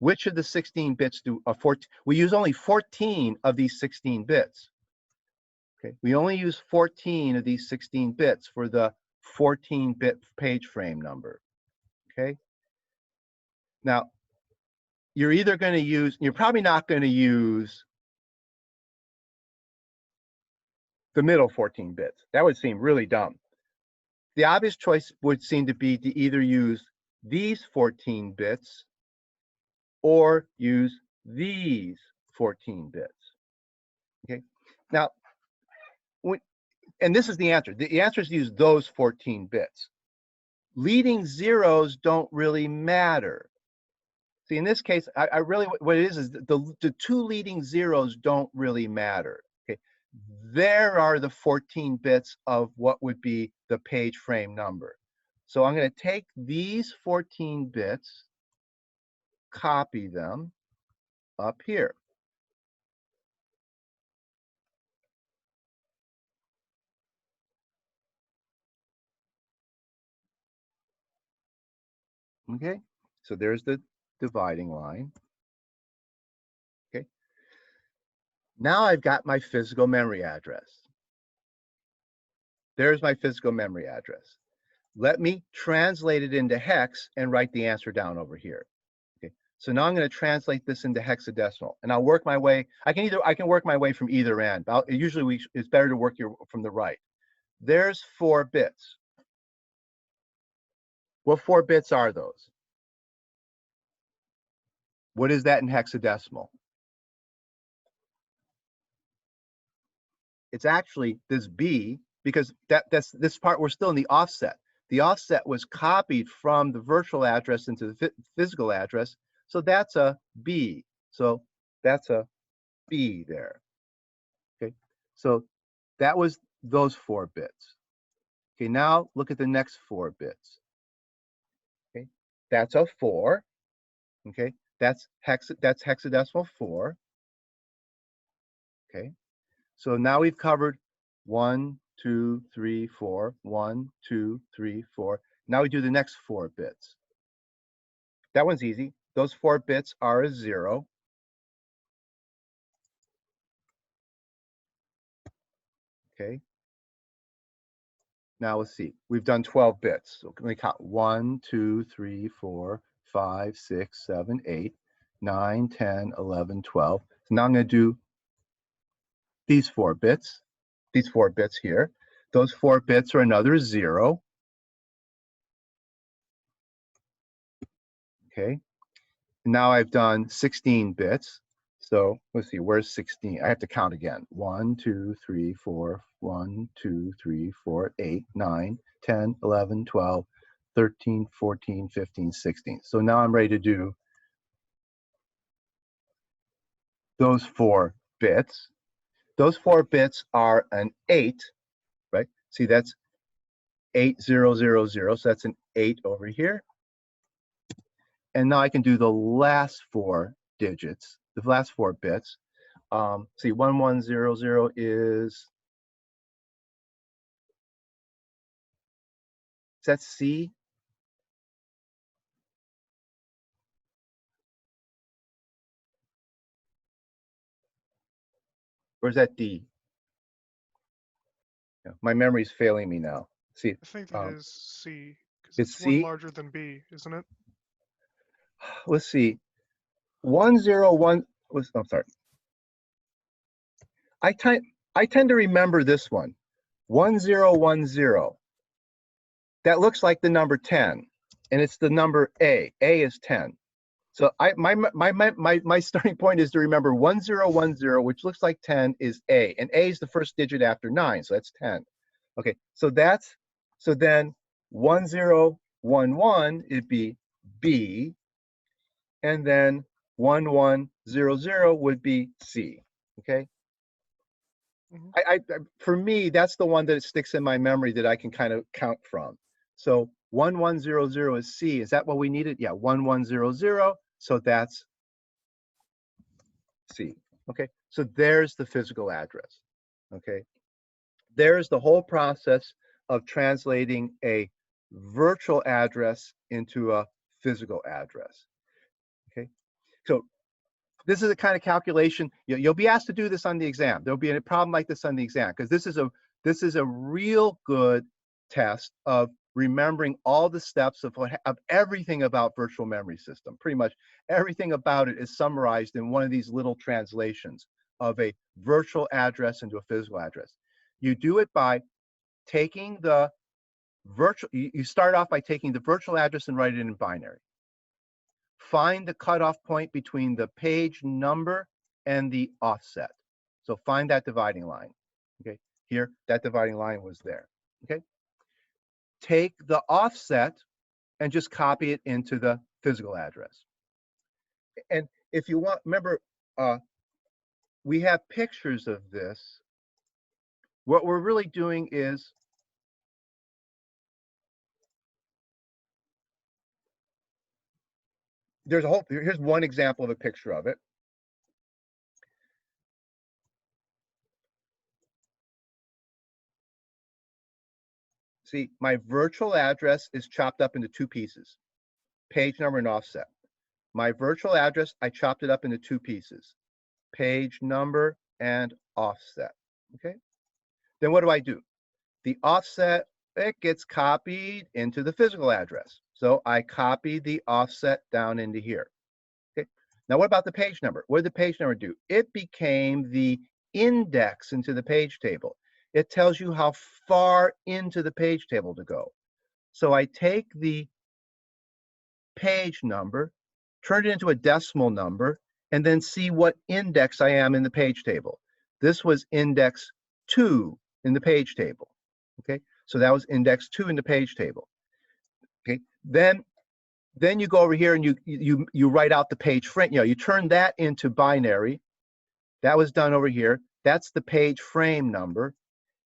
Which of the 16 bits do 14? We use only 14 of these 16 bits. Okay, we only use 14 of these 16 bits for the 14-bit page frame number. Okay. Now, you're either going to use, you're probably not going to use the middle 14 bits. That would seem really dumb. The obvious choice would seem to be to either use these 14 bits or use these 14 bits. Okay. Now, and this is the answer. The answer is to use those 14 bits. Leading zeros don't really matter. See, in this case, I really, what it is the 2 leading zeros don't really matter. Okay, there are the 14 bits of what would be the page frame number. So I'm going to take these 14 bits, copy them up here. Okay, so there's the dividing line. Okay, now I've got my physical memory address. There's my physical memory address. Let me translate it into hex and write the answer down over here. Okay, so now I'm going to translate this into hexadecimal, and I'll work my way. I can work my way from either end. Usually it's better to work from the right. There's 4 bits. What 4 bits are those? What is that in hexadecimal? It's actually this B, because that's this part, we're still in the offset. The offset was copied from the virtual address into the physical address, so that's a B. So that's a B there. Okay, so that was those 4 bits. Okay, now look at the next 4 bits. Okay, that's a 4. Okay, that's hexadecimal 4. Okay, so now we've covered 1, 2, 3, 4. 1, 2, 3, 4. Now we do the next 4 bits. That one's easy. Those 4 bits are a 0. Okay. Now let's see. We've done 12 bits. So let me count. 1, 2, 3, 4, 5, 6, 7, 8, 9, 10, 11, 12. So now I'm going to do these 4 bits. These 4 bits here. Those 4 bits are another 0. Okay. Now I've done 16 bits. So let's see, where's 16? I have to count again. 1, 2, 3, 4, 1, 2, 3, 4, 8, 9, 10, 11, 12, 13, 14, 15, 16. So now I'm ready to do those 4 bits. Those 4 bits are an 8, right? See, that's 8000, so that's an 8 over here. And now I can do the last 4 digits, the last 4 bits. See, 1100 is that C? Or is that D? Yeah, my memory's failing me now. See, I think that is C, because it's it's one C? larger than B, isn't it? Let's see. 101 was, I'm sorry. I tend to remember this one. 1010. That looks like the number 10, and it's the number A. A is 10. So my starting point is to remember 1010, which looks like 10, is A, and A is the first digit after 9, so that's 10. Okay, so then 1011, it'd be B, and then 1100 would be C. Okay. Mm-hmm. For me, that's the one that sticks in my memory that I can kind of count from. So 1100 is C. Is that what we needed? Yeah, 1100. So that's C. Okay. So there's the physical address. Okay. There's the whole process of translating a virtual address into a physical address. Okay. So this is a kind of calculation you'll be asked to do this on the exam. There'll be a problem like this on the exam because this is a real good test of remembering all the steps of everything about virtual memory system. Pretty much everything about it is summarized in one of these little translations of a virtual address into a physical address. You do it by taking the virtual, you start off by taking the virtual address and write it in binary. Find the cutoff point between the page number and the offset. So find that dividing line. Okay, here, that dividing line was there. Okay, take the offset and just copy it into the physical address. And if you want, remember, we have pictures of this. What we're really doing is here's one example of a picture of it. See, my virtual address is chopped up into 2 pieces, page number and offset. My virtual address, I chopped it up into 2 pieces, page number and offset. Okay. Then what do? The offset, it gets copied into the physical address. So I copy the offset down into here. Okay. Now what about the page number? What did the page number do? It became the index into the page table. It tells you how far into the page table to go. So I take the page number, turn it into a decimal number, and then see what index I am in the page table. This was index 2 in the page table. Okay, so that was index 2 in the page table. Okay, then you go over here and you write out the page frame. You turn that into binary. That was done over here. That's the page frame number.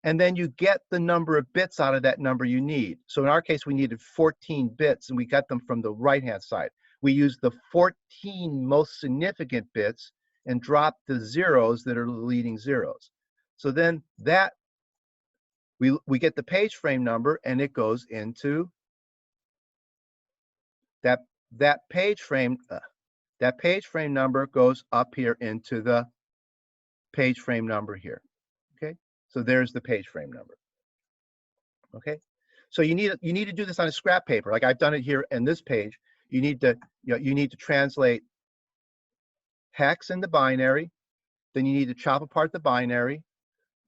And then you get the number of bits out of that number you need. So in our case, we needed 14 bits, and we got them from the right-hand side. We used the 14 most significant bits and dropped the zeros that are the leading zeros. So then that, we get the page frame number, and it goes into that page frame number goes up here into the page frame number here. Okay, so there's the page frame number. Okay, so you need to do this on a scrap paper, like I've done it here in this page. You need to translate hex into binary, then you need to chop apart the binary,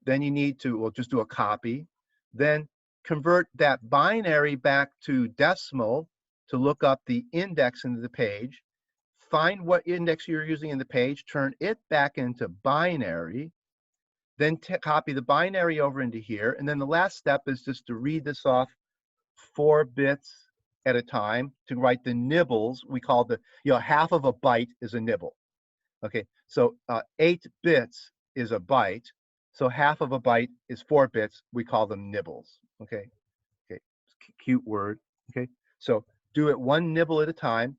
then you need to, well, just do a copy, then convert that binary back to decimal to look up the index into the page, find what index you're using in the page, turn it back into binary, then copy the binary over into here, and then the last step is just to read this off 4 bits at a time to write the nibbles. We call the, half of a byte is a nibble. Okay, so 8 bits is a byte. So half of a byte is 4 bits. We call them nibbles. Okay. Okay. cute word. Okay, so do it one nibble at a time.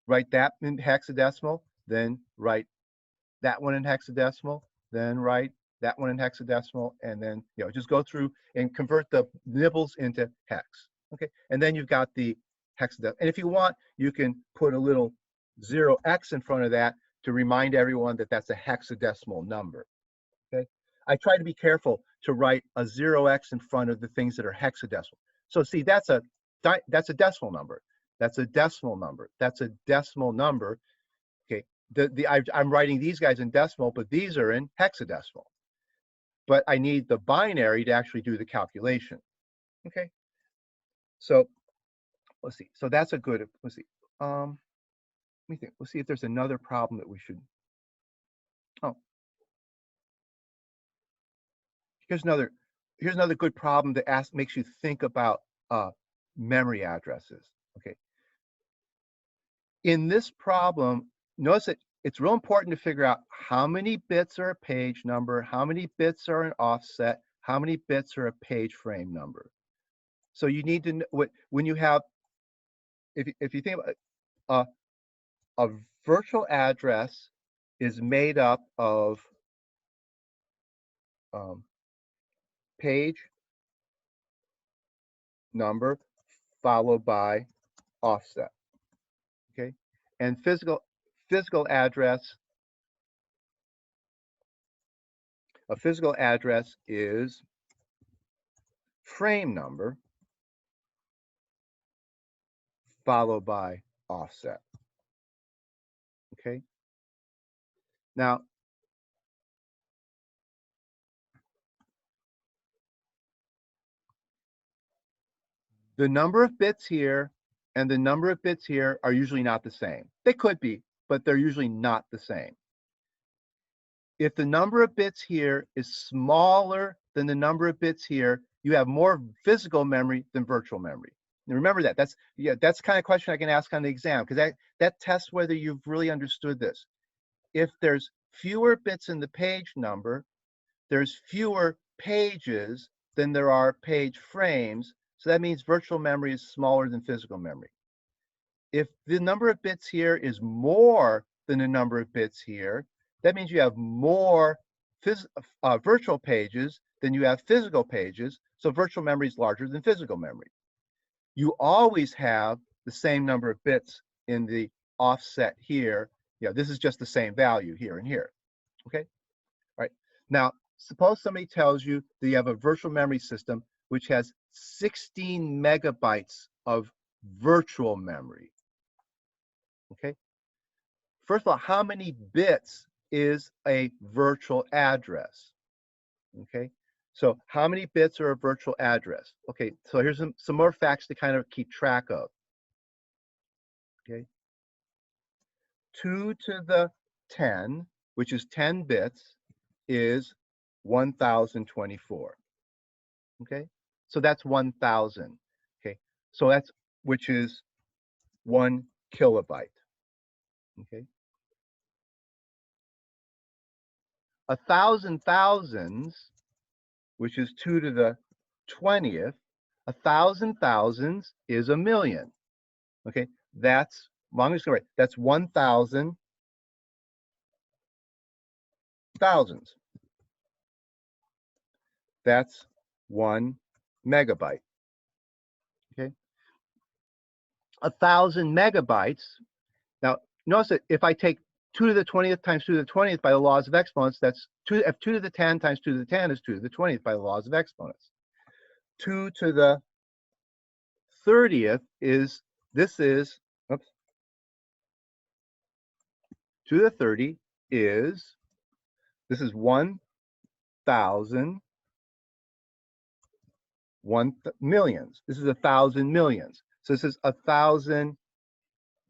Write that in hexadecimal, then write that one in hexadecimal, then write that one in hexadecimal, and then just go through and convert the nibbles into hex. Okay, and then you've got the hexadecimal. And if you want, you can put a little 0x in front of that to remind everyone that that's a hexadecimal number. Okay, I try to be careful to write a 0x in front of the things that are hexadecimal. So see, that's a decimal number. That's a decimal number. That's a decimal number. Okay, I'm writing these guys in decimal, but these are in hexadecimal. But I need the binary to actually do the calculation. Okay, so let's see. So that's a good. Let's see. Let me think. Let's see if there's another problem that we should. Oh, here's another good problem that makes you think about memory addresses. Okay. In this problem, notice that it's real important to figure out how many bits are a page number, how many bits are an offset, how many bits are a page frame number. So you need to know when you have, if you think about a virtual address is made up of page number followed by offset. Okay, and physical address. A physical address is frame number followed by offset. Okay. Now, the number of bits here and the number of bits here are usually not the same. They could be, but they're usually not the same. If the number of bits here is smaller than the number of bits here, you have more physical memory than virtual memory. And remember that. That's the kind of question I can ask on the exam, because that tests whether you've really understood this. If there's fewer bits in the page number, there's fewer pages than there are page frames. So that means virtual memory is smaller than physical memory. If the number of bits here is more than the number of bits here, that means you have more virtual pages than you have physical pages. So virtual memory is larger than physical memory. You always have the same number of bits in the offset here. This is just the same value here and here. Okay. All right. Now, suppose somebody tells you that you have a virtual memory system which has 16 megabytes of virtual memory. Okay. First of all, how many bits is a virtual address? Okay. So how many bits are a virtual address? Okay. So here's some more facts to kind of keep track of. Okay. 2 to the 10, which is 10 bits, is 1024. Okay, so that's 1000. Okay, so that's, which is 1 kilobyte. Okay, 1,000 thousands, which is 2 to the 20th, 1,000 thousands is a million. Okay, that's, well, I'm just gonna write, that's 1,000 thousands. That's 1 megabyte. Okay, 1,000 megabytes. Now, notice that if I take 2 to the 20th times 2 to the 20th by the laws of exponents, that's 2 to the 10 times 2 to the 10 is 2 to the 20th by the laws of exponents. 2 to the 30th is, this is, oops, 2 to the 30 is, this is 1,000 millions. This is 1,000 millions. So this is 1,000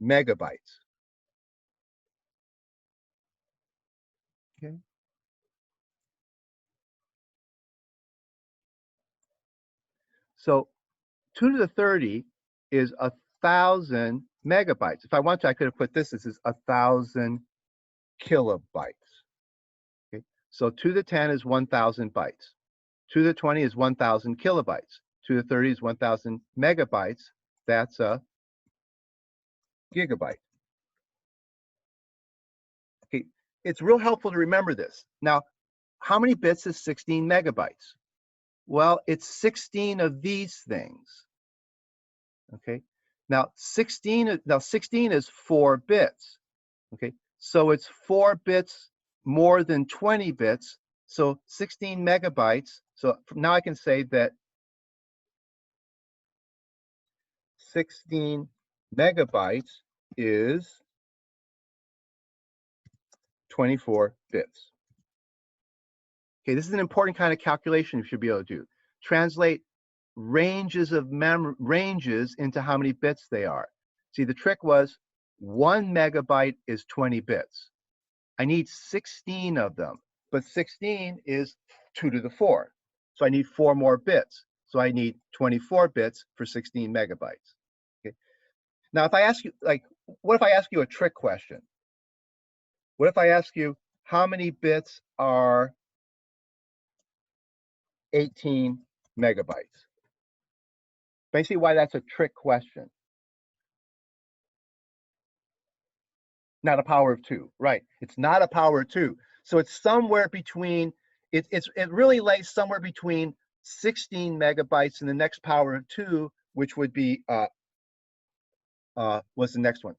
megabytes. Okay. So 2 to the 30 is 1,000 megabytes. If I want to, I could have put this is 1,000 kilobytes. Okay. So 2 to the 10 is 1,000 bytes. 2 to the 20 is 1,000 kilobytes. to the 30 is 1,000 megabytes. That's a gigabyte. Okay, it's real helpful to remember this. Now, how many bits is 16 megabytes? Well, it's 16 of these things. Okay, now 16 is 4 bits. Okay, so it's 4 bits more than 20 bits. So 16 megabytes. So now I can say that 16 megabytes is 24 bits. Okay, this is an important kind of calculation you should be able to do. Translate ranges of ranges into how many bits they are. See, the trick was 1 megabyte is 20 bits. I need 16 of them, but 16 is 2 to the 4. So I need 4 more bits. So I need 24 bits for 16 megabytes. Okay. Now, if I ask you, like, what if I ask you a trick question? What if I ask you, how many bits are 18 megabytes? Can you see why that's a trick question? Not a power of 2, right? It's not a power of 2. So it's somewhere between, it really lays somewhere between 16 megabytes and the next power of 2, which would be, what's the next one?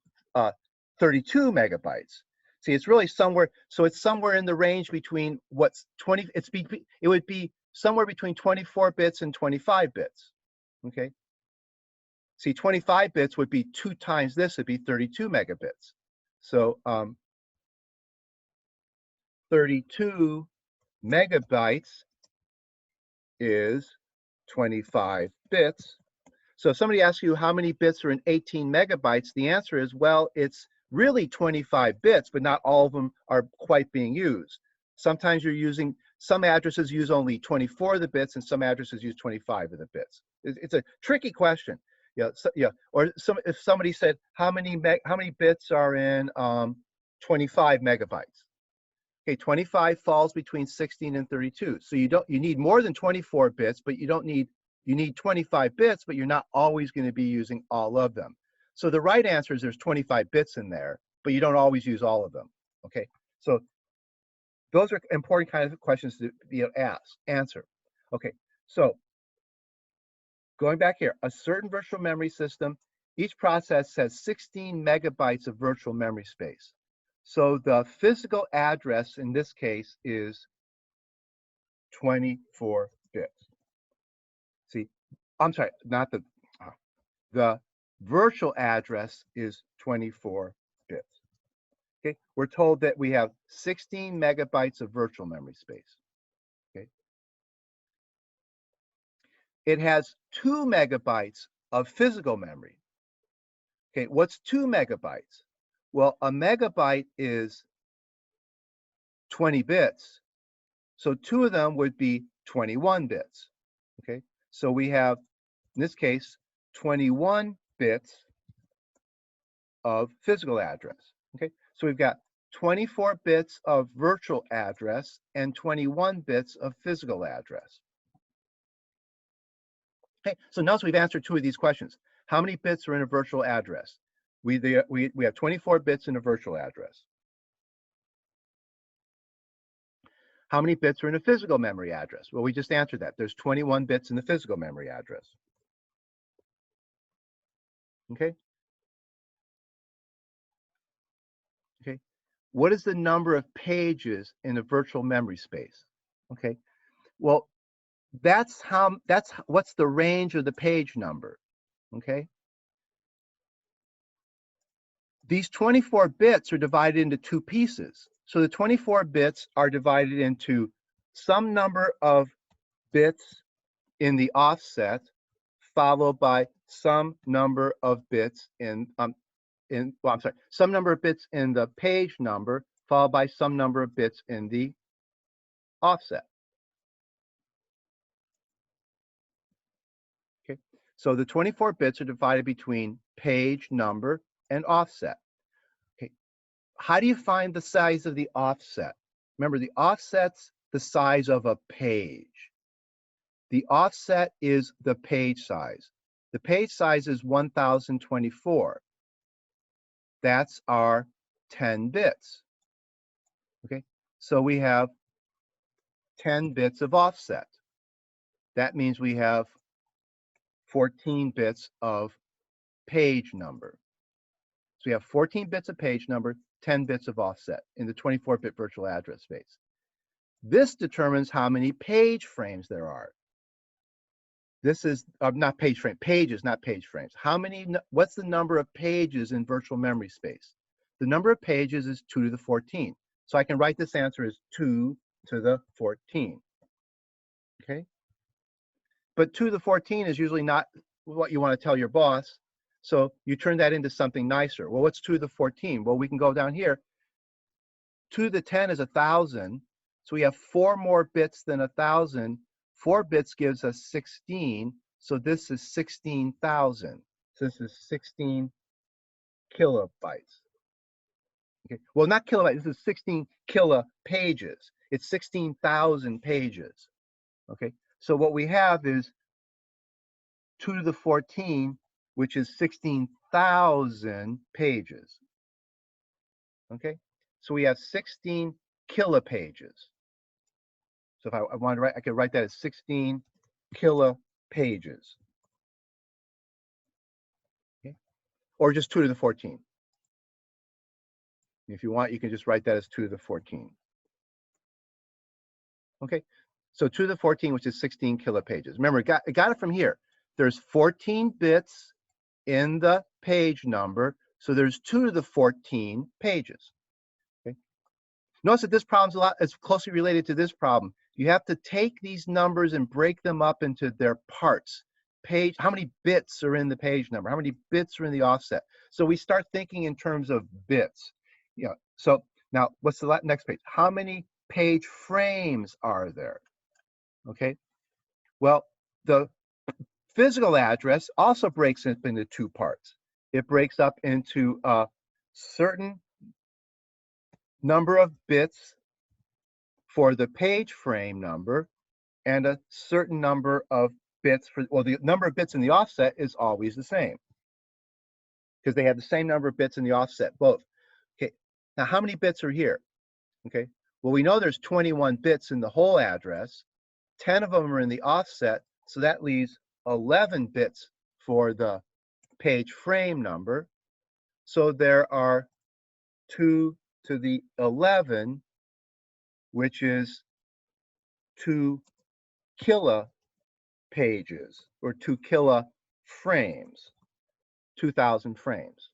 32 megabytes. See, it's really somewhere, so it's somewhere in the range between what's 20, it would be somewhere between 24 bits and 25 bits, okay? See, 25 bits would be 2 times this, it'd be 32 megabits. So 32 megabytes is 25 bits. So if somebody asks you how many bits are in 18 megabytes, the answer is, well, it's really 25 bits, but not all of them are quite being used. Sometimes you're using, some addresses use only 24 of the bits and some addresses use 25 of the bits. It's a tricky question. Yeah, so, yeah. Or if somebody said, how many bits are in 25 megabytes? Okay, 25 falls between 16 and 32. So you need more than 24 bits, but you need 25 bits, but you're not always going to be using all of them. So the right answer is there's 25 bits in there, but you don't always use all of them. Okay, so those are important kinds of questions to be able to answer. Okay, so going back here, a certain virtual memory system, each process has 16 megabytes of virtual memory space. So the physical address in this case is 24 bits. See, I'm sorry, not the virtual address is 24 bits. Okay, we're told that we have 16 megabytes of virtual memory space. Okay, it has 2 megabytes of physical memory. Okay, what's 2 megabytes? Well, a megabyte is 20 bits. So 2 of them would be 21 bits. Okay, so we have, in this case, 21 bits of physical address. Okay, so we've got 24 bits of virtual address and 21 bits of physical address. Okay, so notice we've answered 2 of these questions. How many bits are in a virtual address? We have 24 bits in a virtual address. How many bits are in a physical memory address? Well, we just answered that. There's 21 bits in the physical memory address. Okay. Okay. What is the number of pages in a virtual memory space? Okay. Well, that's what's the range of the page number. Okay. These 24 bits are divided into 2 pieces. So the 24 bits are divided into some number of bits in the offset, followed by some number of bits some number of bits in the page number, followed by some number of bits in the offset. Okay, so the 24 bits are divided between page number and offset. Okay, how do you find the size of the offset? Remember, the offset's the size of a page. The offset is the page size. The page size is 1024. That's our 10 bits. Okay, so we have 10 bits of offset. That means we have 14 bits of page number. So we have 14 bits of page number, 10 bits of offset in the 24-bit virtual address space. This determines how many page frames there are. This is not page frame, pages, not page frames. What's the number of pages in virtual memory space? The number of pages is 2 to the 14. So I can write this answer as 2 to the 14. Okay? But 2 to the 14 is usually not what you want to tell your boss. So you turn that into something nicer. Well, what's 2 to the 14? Well, we can go down here. 2 to the 10 is 1,000. So we have 4 more bits than 1,000. 4 bits gives us 16. So this is 16,000. So this is 16 kilobytes. Okay. Well, not kilobytes. This is 16 kilopages. It's 16,000 pages. Okay. So what we have is 2 to the 14, which is 16,000 pages. Okay. So we have 16 kilopages. So if I wanted to write, I could write that as 16 kilopages. Okay. Or just 2 to the 14. If you want, you can just write that as 2 to the 14. Okay. So 2 to the 14, which is 16 kilopages. Remember, it got it from here. There's 14 bits in the page number. So there's 2 to the 14 pages. Okay. Notice that this problem's it's closely related to this problem. You have to take these numbers and break them up into their parts. How many bits are in the page number? How many bits are in the offset? So we start thinking in terms of bits. So now what's the next page? How many page frames are there? Okay. Well, the physical address also breaks up into 2 parts. It breaks up into a certain number of bits for the page frame number and a certain number of bits the number of bits in the offset is always the same because they have the same number of bits in the offset both. Okay, now how many bits are here? Okay, well, we know there's 21 bits in the whole address. 10 of them are in the offset, so that leaves 11 bits for the page frame number. So there are 2 to the 11, which is 2 kilopages or 2 kiloframes, 2,000 frames.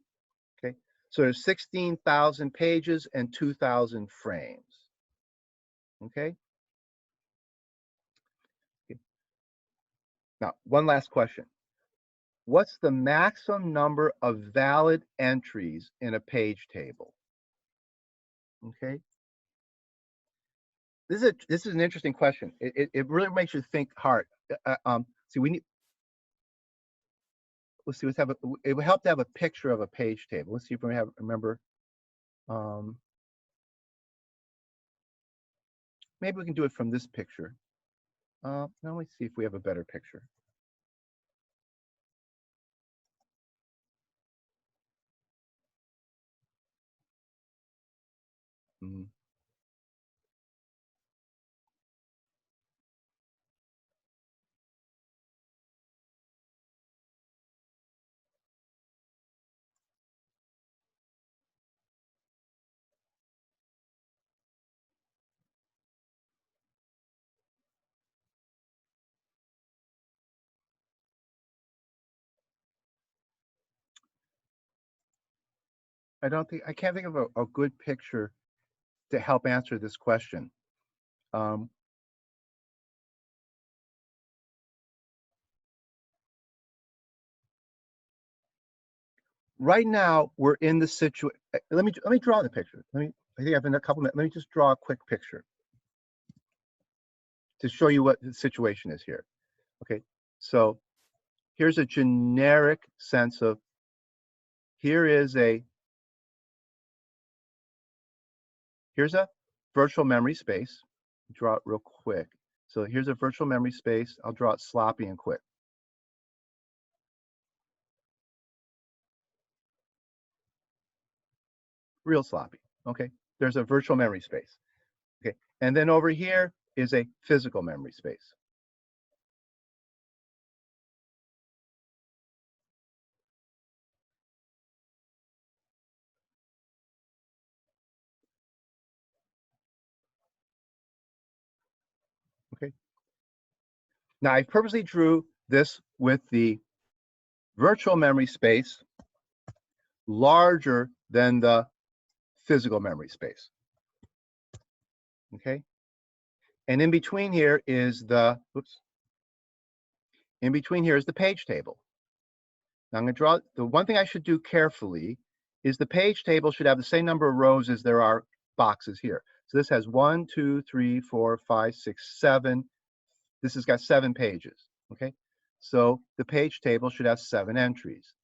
Okay, so there's 16,000 pages and 2,000 frames. Okay. Now, one last question. What's the maximum number of valid entries in a page table? Okay. This is an interesting question. It really makes you think hard. See, let's see. It would help to have a picture of a page table. Let's see if we remember. Maybe we can do it from this picture. Now let's see if we have a better picture. I can't think of a good picture to help answer this question. Right now, we're in the situation. Let me draw the picture. I think I have a couple minutes. Let me just draw a quick picture to show you what the situation is here. Okay, so here's a generic sense of, here's a virtual memory space. Draw it real quick. So here's a virtual memory space. I'll draw it sloppy and quick. Real sloppy. Okay, there's a virtual memory space. Okay, and then over here is a physical memory space. Okay. Now I purposely drew this with the virtual memory space larger than the physical memory space. Okay. And in between here is the, in between here is the page table. Now I'm going to draw, the one thing I should do carefully is the page table should have the same number of rows as there are boxes here. So this has 1, 2, 3, 4, 5, 6, 7. This has got 7 pages. Okay. So the page table should have 7 entries.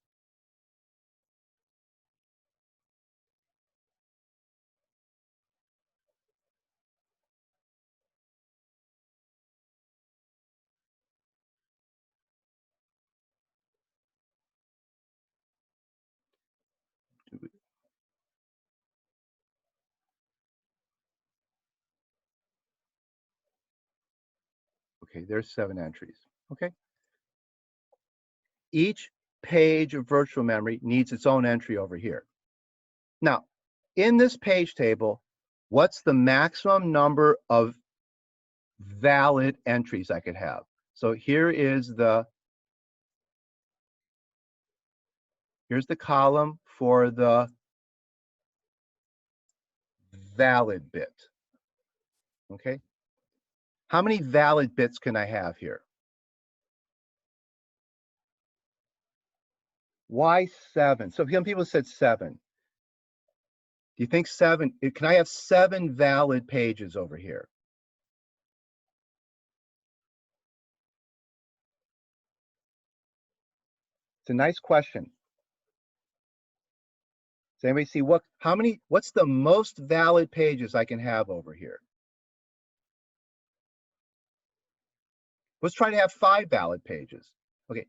Okay, there's 7 entries. Okay. Each page of virtual memory needs its own entry over here. Now, in this page table, what's the maximum number of valid entries I could have? So here's the column for the valid bit. Okay. How many valid bits can I have here? Why 7? So some people said 7. Do you think 7? Can I have 7 valid pages over here? It's a nice question. Does anybody see what's the most valid pages I can have over here? Let's try to have 5 valid pages. Okay,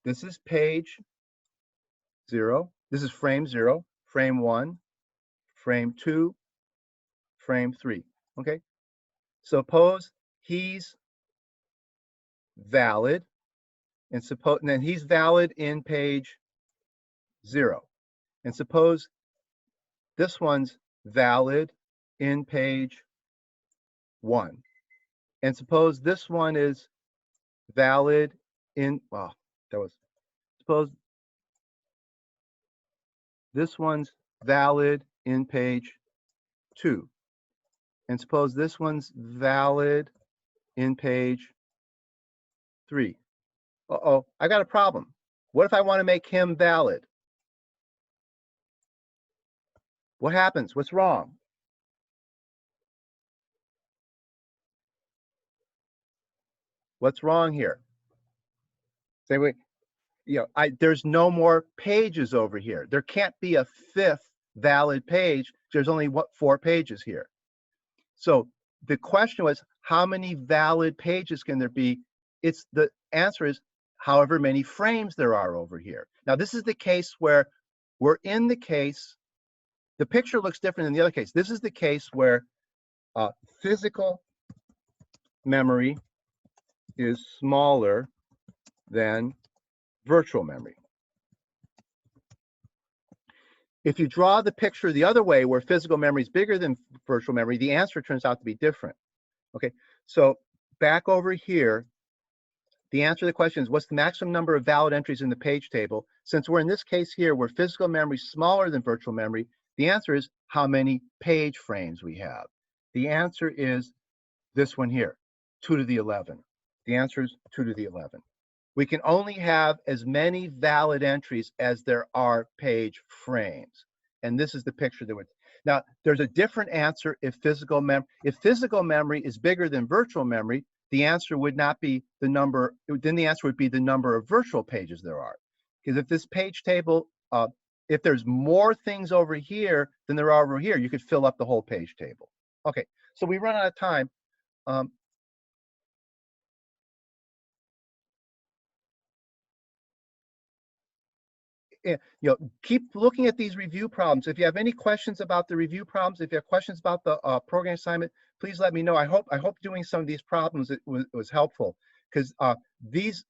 this is page 0. This is frame 0, frame 1, frame 2, frame 3. Okay, suppose he's valid, and then he's valid in page 0. And suppose this one's valid in page 1. And suppose this one is valid in, well, suppose this one's valid in page 2. And suppose this one's valid in page 3. Uh-oh, I got a problem. What if I want to make him valid? What happens? What's wrong? What's wrong here? Say, wait, there's no more pages over here. There can't be a 5th valid page. There's only 4 pages here. So the question was, how many valid pages can there be? The answer is however many frames there are over here. Now, this is the case where we're in the case, the picture looks different than the other case. This is the case where physical memory is smaller than virtual memory. If you draw the picture the other way, where physical memory is bigger than virtual memory, the answer turns out to be different. Okay, so back over here, the answer to the question is, what's the maximum number of valid entries in the page table? Since we're in this case here, where physical memory is smaller than virtual memory, the answer is how many page frames we have. The answer is this one here, 2 to the 11. The answer is 2 to the 11. We can only have as many valid entries as there are page frames. And this is the picture that would. Now, there's a different answer if physical memory is bigger than virtual memory, the answer would not be the number, then the answer would be the number of virtual pages there are. Because if this page table, if there's more things over here than there are over here, you could fill up the whole page table. Okay, so we run out of time. keep looking at these review problems. If you have any questions about the review problems, if you have questions about the program assignment, please let me know. I hope doing some of these problems was helpful, because these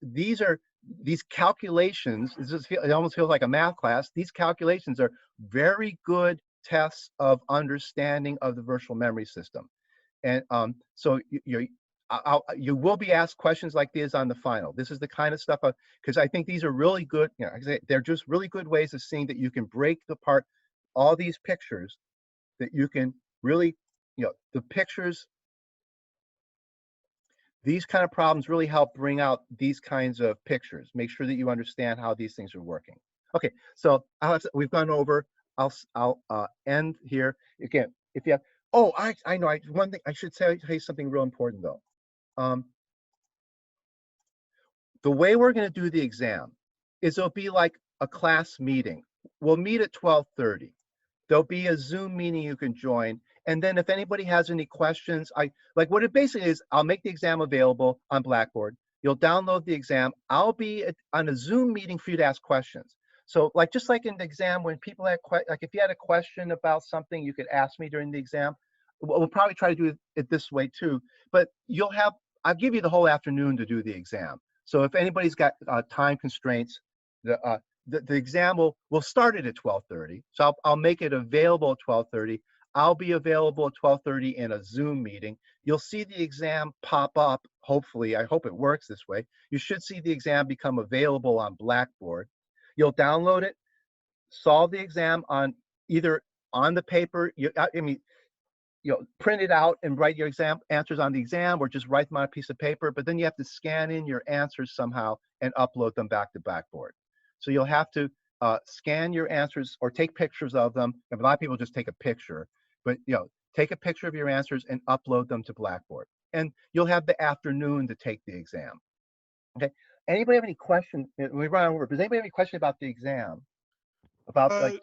calculations, it almost feels like a math class. These calculations are very good tests of understanding of the virtual memory system. And so you will be asked questions like these on the final. This is the kind of stuff, because I think these are really good. They're just really good ways of seeing that you can break apart all these pictures, that you can really, the pictures, these kind of problems really help bring out these kinds of pictures. Make sure that you understand how these things are working. Okay, so we've gone over. I'll end here. Again, if you have, oh, I know, one thing I should tell you something real important though. The way we're going to do the exam is it'll be like a class meeting. We'll meet at 12:30. There'll be a Zoom meeting you can join. And then if anybody has any questions, like what it basically is, I'll make the exam available on Blackboard. You'll download the exam. I'll be on a Zoom meeting for you to ask questions. So like, just like in the exam, when people had, like if you had a question about something, you could ask me during the exam. We'll probably try to do it this way too, but I'll give you the whole afternoon to do the exam. So if anybody's got time constraints, the exam will start it at 12:30. So I'll make it available at 12:30. I'll be available at 12:30 in a Zoom meeting. You'll see the exam pop up. Hopefully, I hope it works this way. You should see the exam become available on Blackboard. You'll download it, solve the exam on either on the paper. Print it out and write your exam answers on the exam, or just write them on a piece of paper. But then you have to scan in your answers somehow and upload them back to Blackboard. So you'll have to scan your answers or take pictures of them. And a lot of people just take a picture, but take a picture of your answers and upload them to Blackboard. And you'll have the afternoon to take the exam. Okay. Anybody have any questions? We run over. Does anybody have any question about the exam? About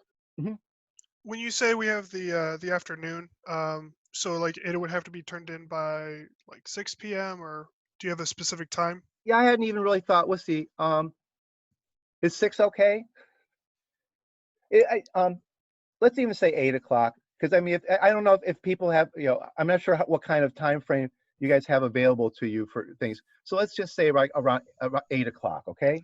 When you say we have the afternoon, so like it would have to be turned in by like 6 p.m. or do you have a specific time? Yeah, I hadn't even really thought. Let's see. Is 6 okay? Let's even say 8 o'clock, because I mean, I don't know if people have, I'm not sure what kind of time frame you guys have available to you for things. So let's just say right around 8 o'clock, okay?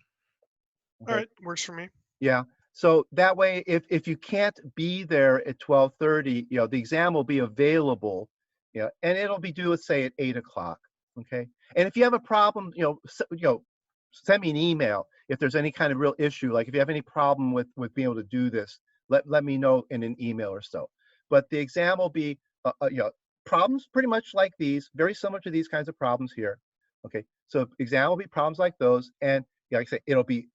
All right, works for me. Yeah. So that way, if you can't be there at 12:30, the exam will be available, and it'll be due, let's say, at 8 o'clock. Okay. And if you have a problem, send me an email if there's any kind of real issue. Like if you have any problem with being able to do this, let me know in an email or so. But the exam will be, problems pretty much like these, very similar to these kinds of problems here. Okay. So exam will be problems like those, and like I say, it'll be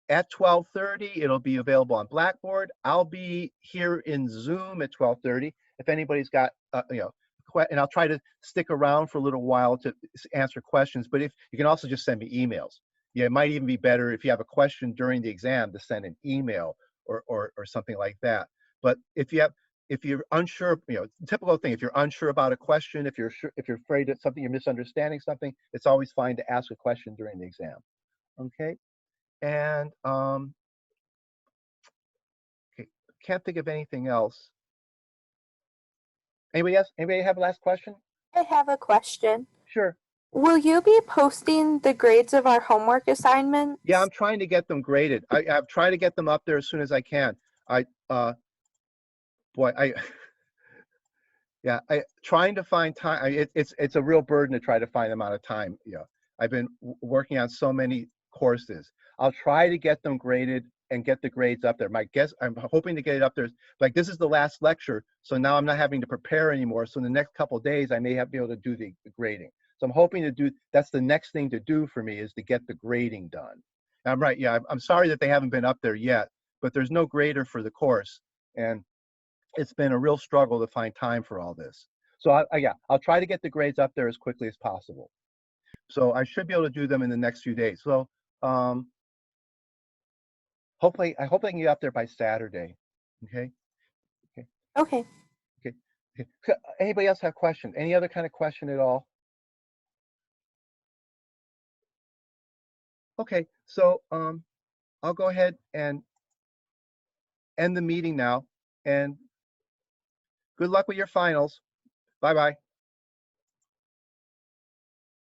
at 12:30. It'll be available on Blackboard. I'll be here in Zoom at 12:30. If anybody's got, and I'll try to stick around for a little while to answer questions. But if you can also just send me emails. Yeah, it might even be better if you have a question during the exam to send an email or something like that. But if you're unsure, typical thing. If you're unsure about a question, if you're afraid that you're misunderstanding something, it's always fine to ask a question during the exam. Okay. And okay, can't think of anything else. Anybody else? Anybody have a last question? I have a question. Sure. Will you be posting the grades of our homework assignments? Yeah, I'm trying to get them graded. I've tried to get them up there as soon as I can. Trying to find time. It's a real burden to try to find the amount of time. I've been working on so many courses. I'll try to get them graded and get the grades up there. I'm hoping to get it up there. Like this is the last lecture, so now I'm not having to prepare anymore. So in the next couple of days, I may be able to do the grading. So I'm hoping to do. That's the next thing to do for me, is to get the grading done. And I'm right. Yeah, I'm sorry that they haven't been up there yet, but there's no grader for the course, and it's been a real struggle to find time for all this. So I'll try to get the grades up there as quickly as possible. So I should be able to do them in the next few days. So hopefully, I hope I can get up there by Saturday. Okay. Okay. Anybody else have questions? Any other kind of question at all? Okay. So I'll go ahead and end the meeting now, and good luck with your finals. Bye-bye.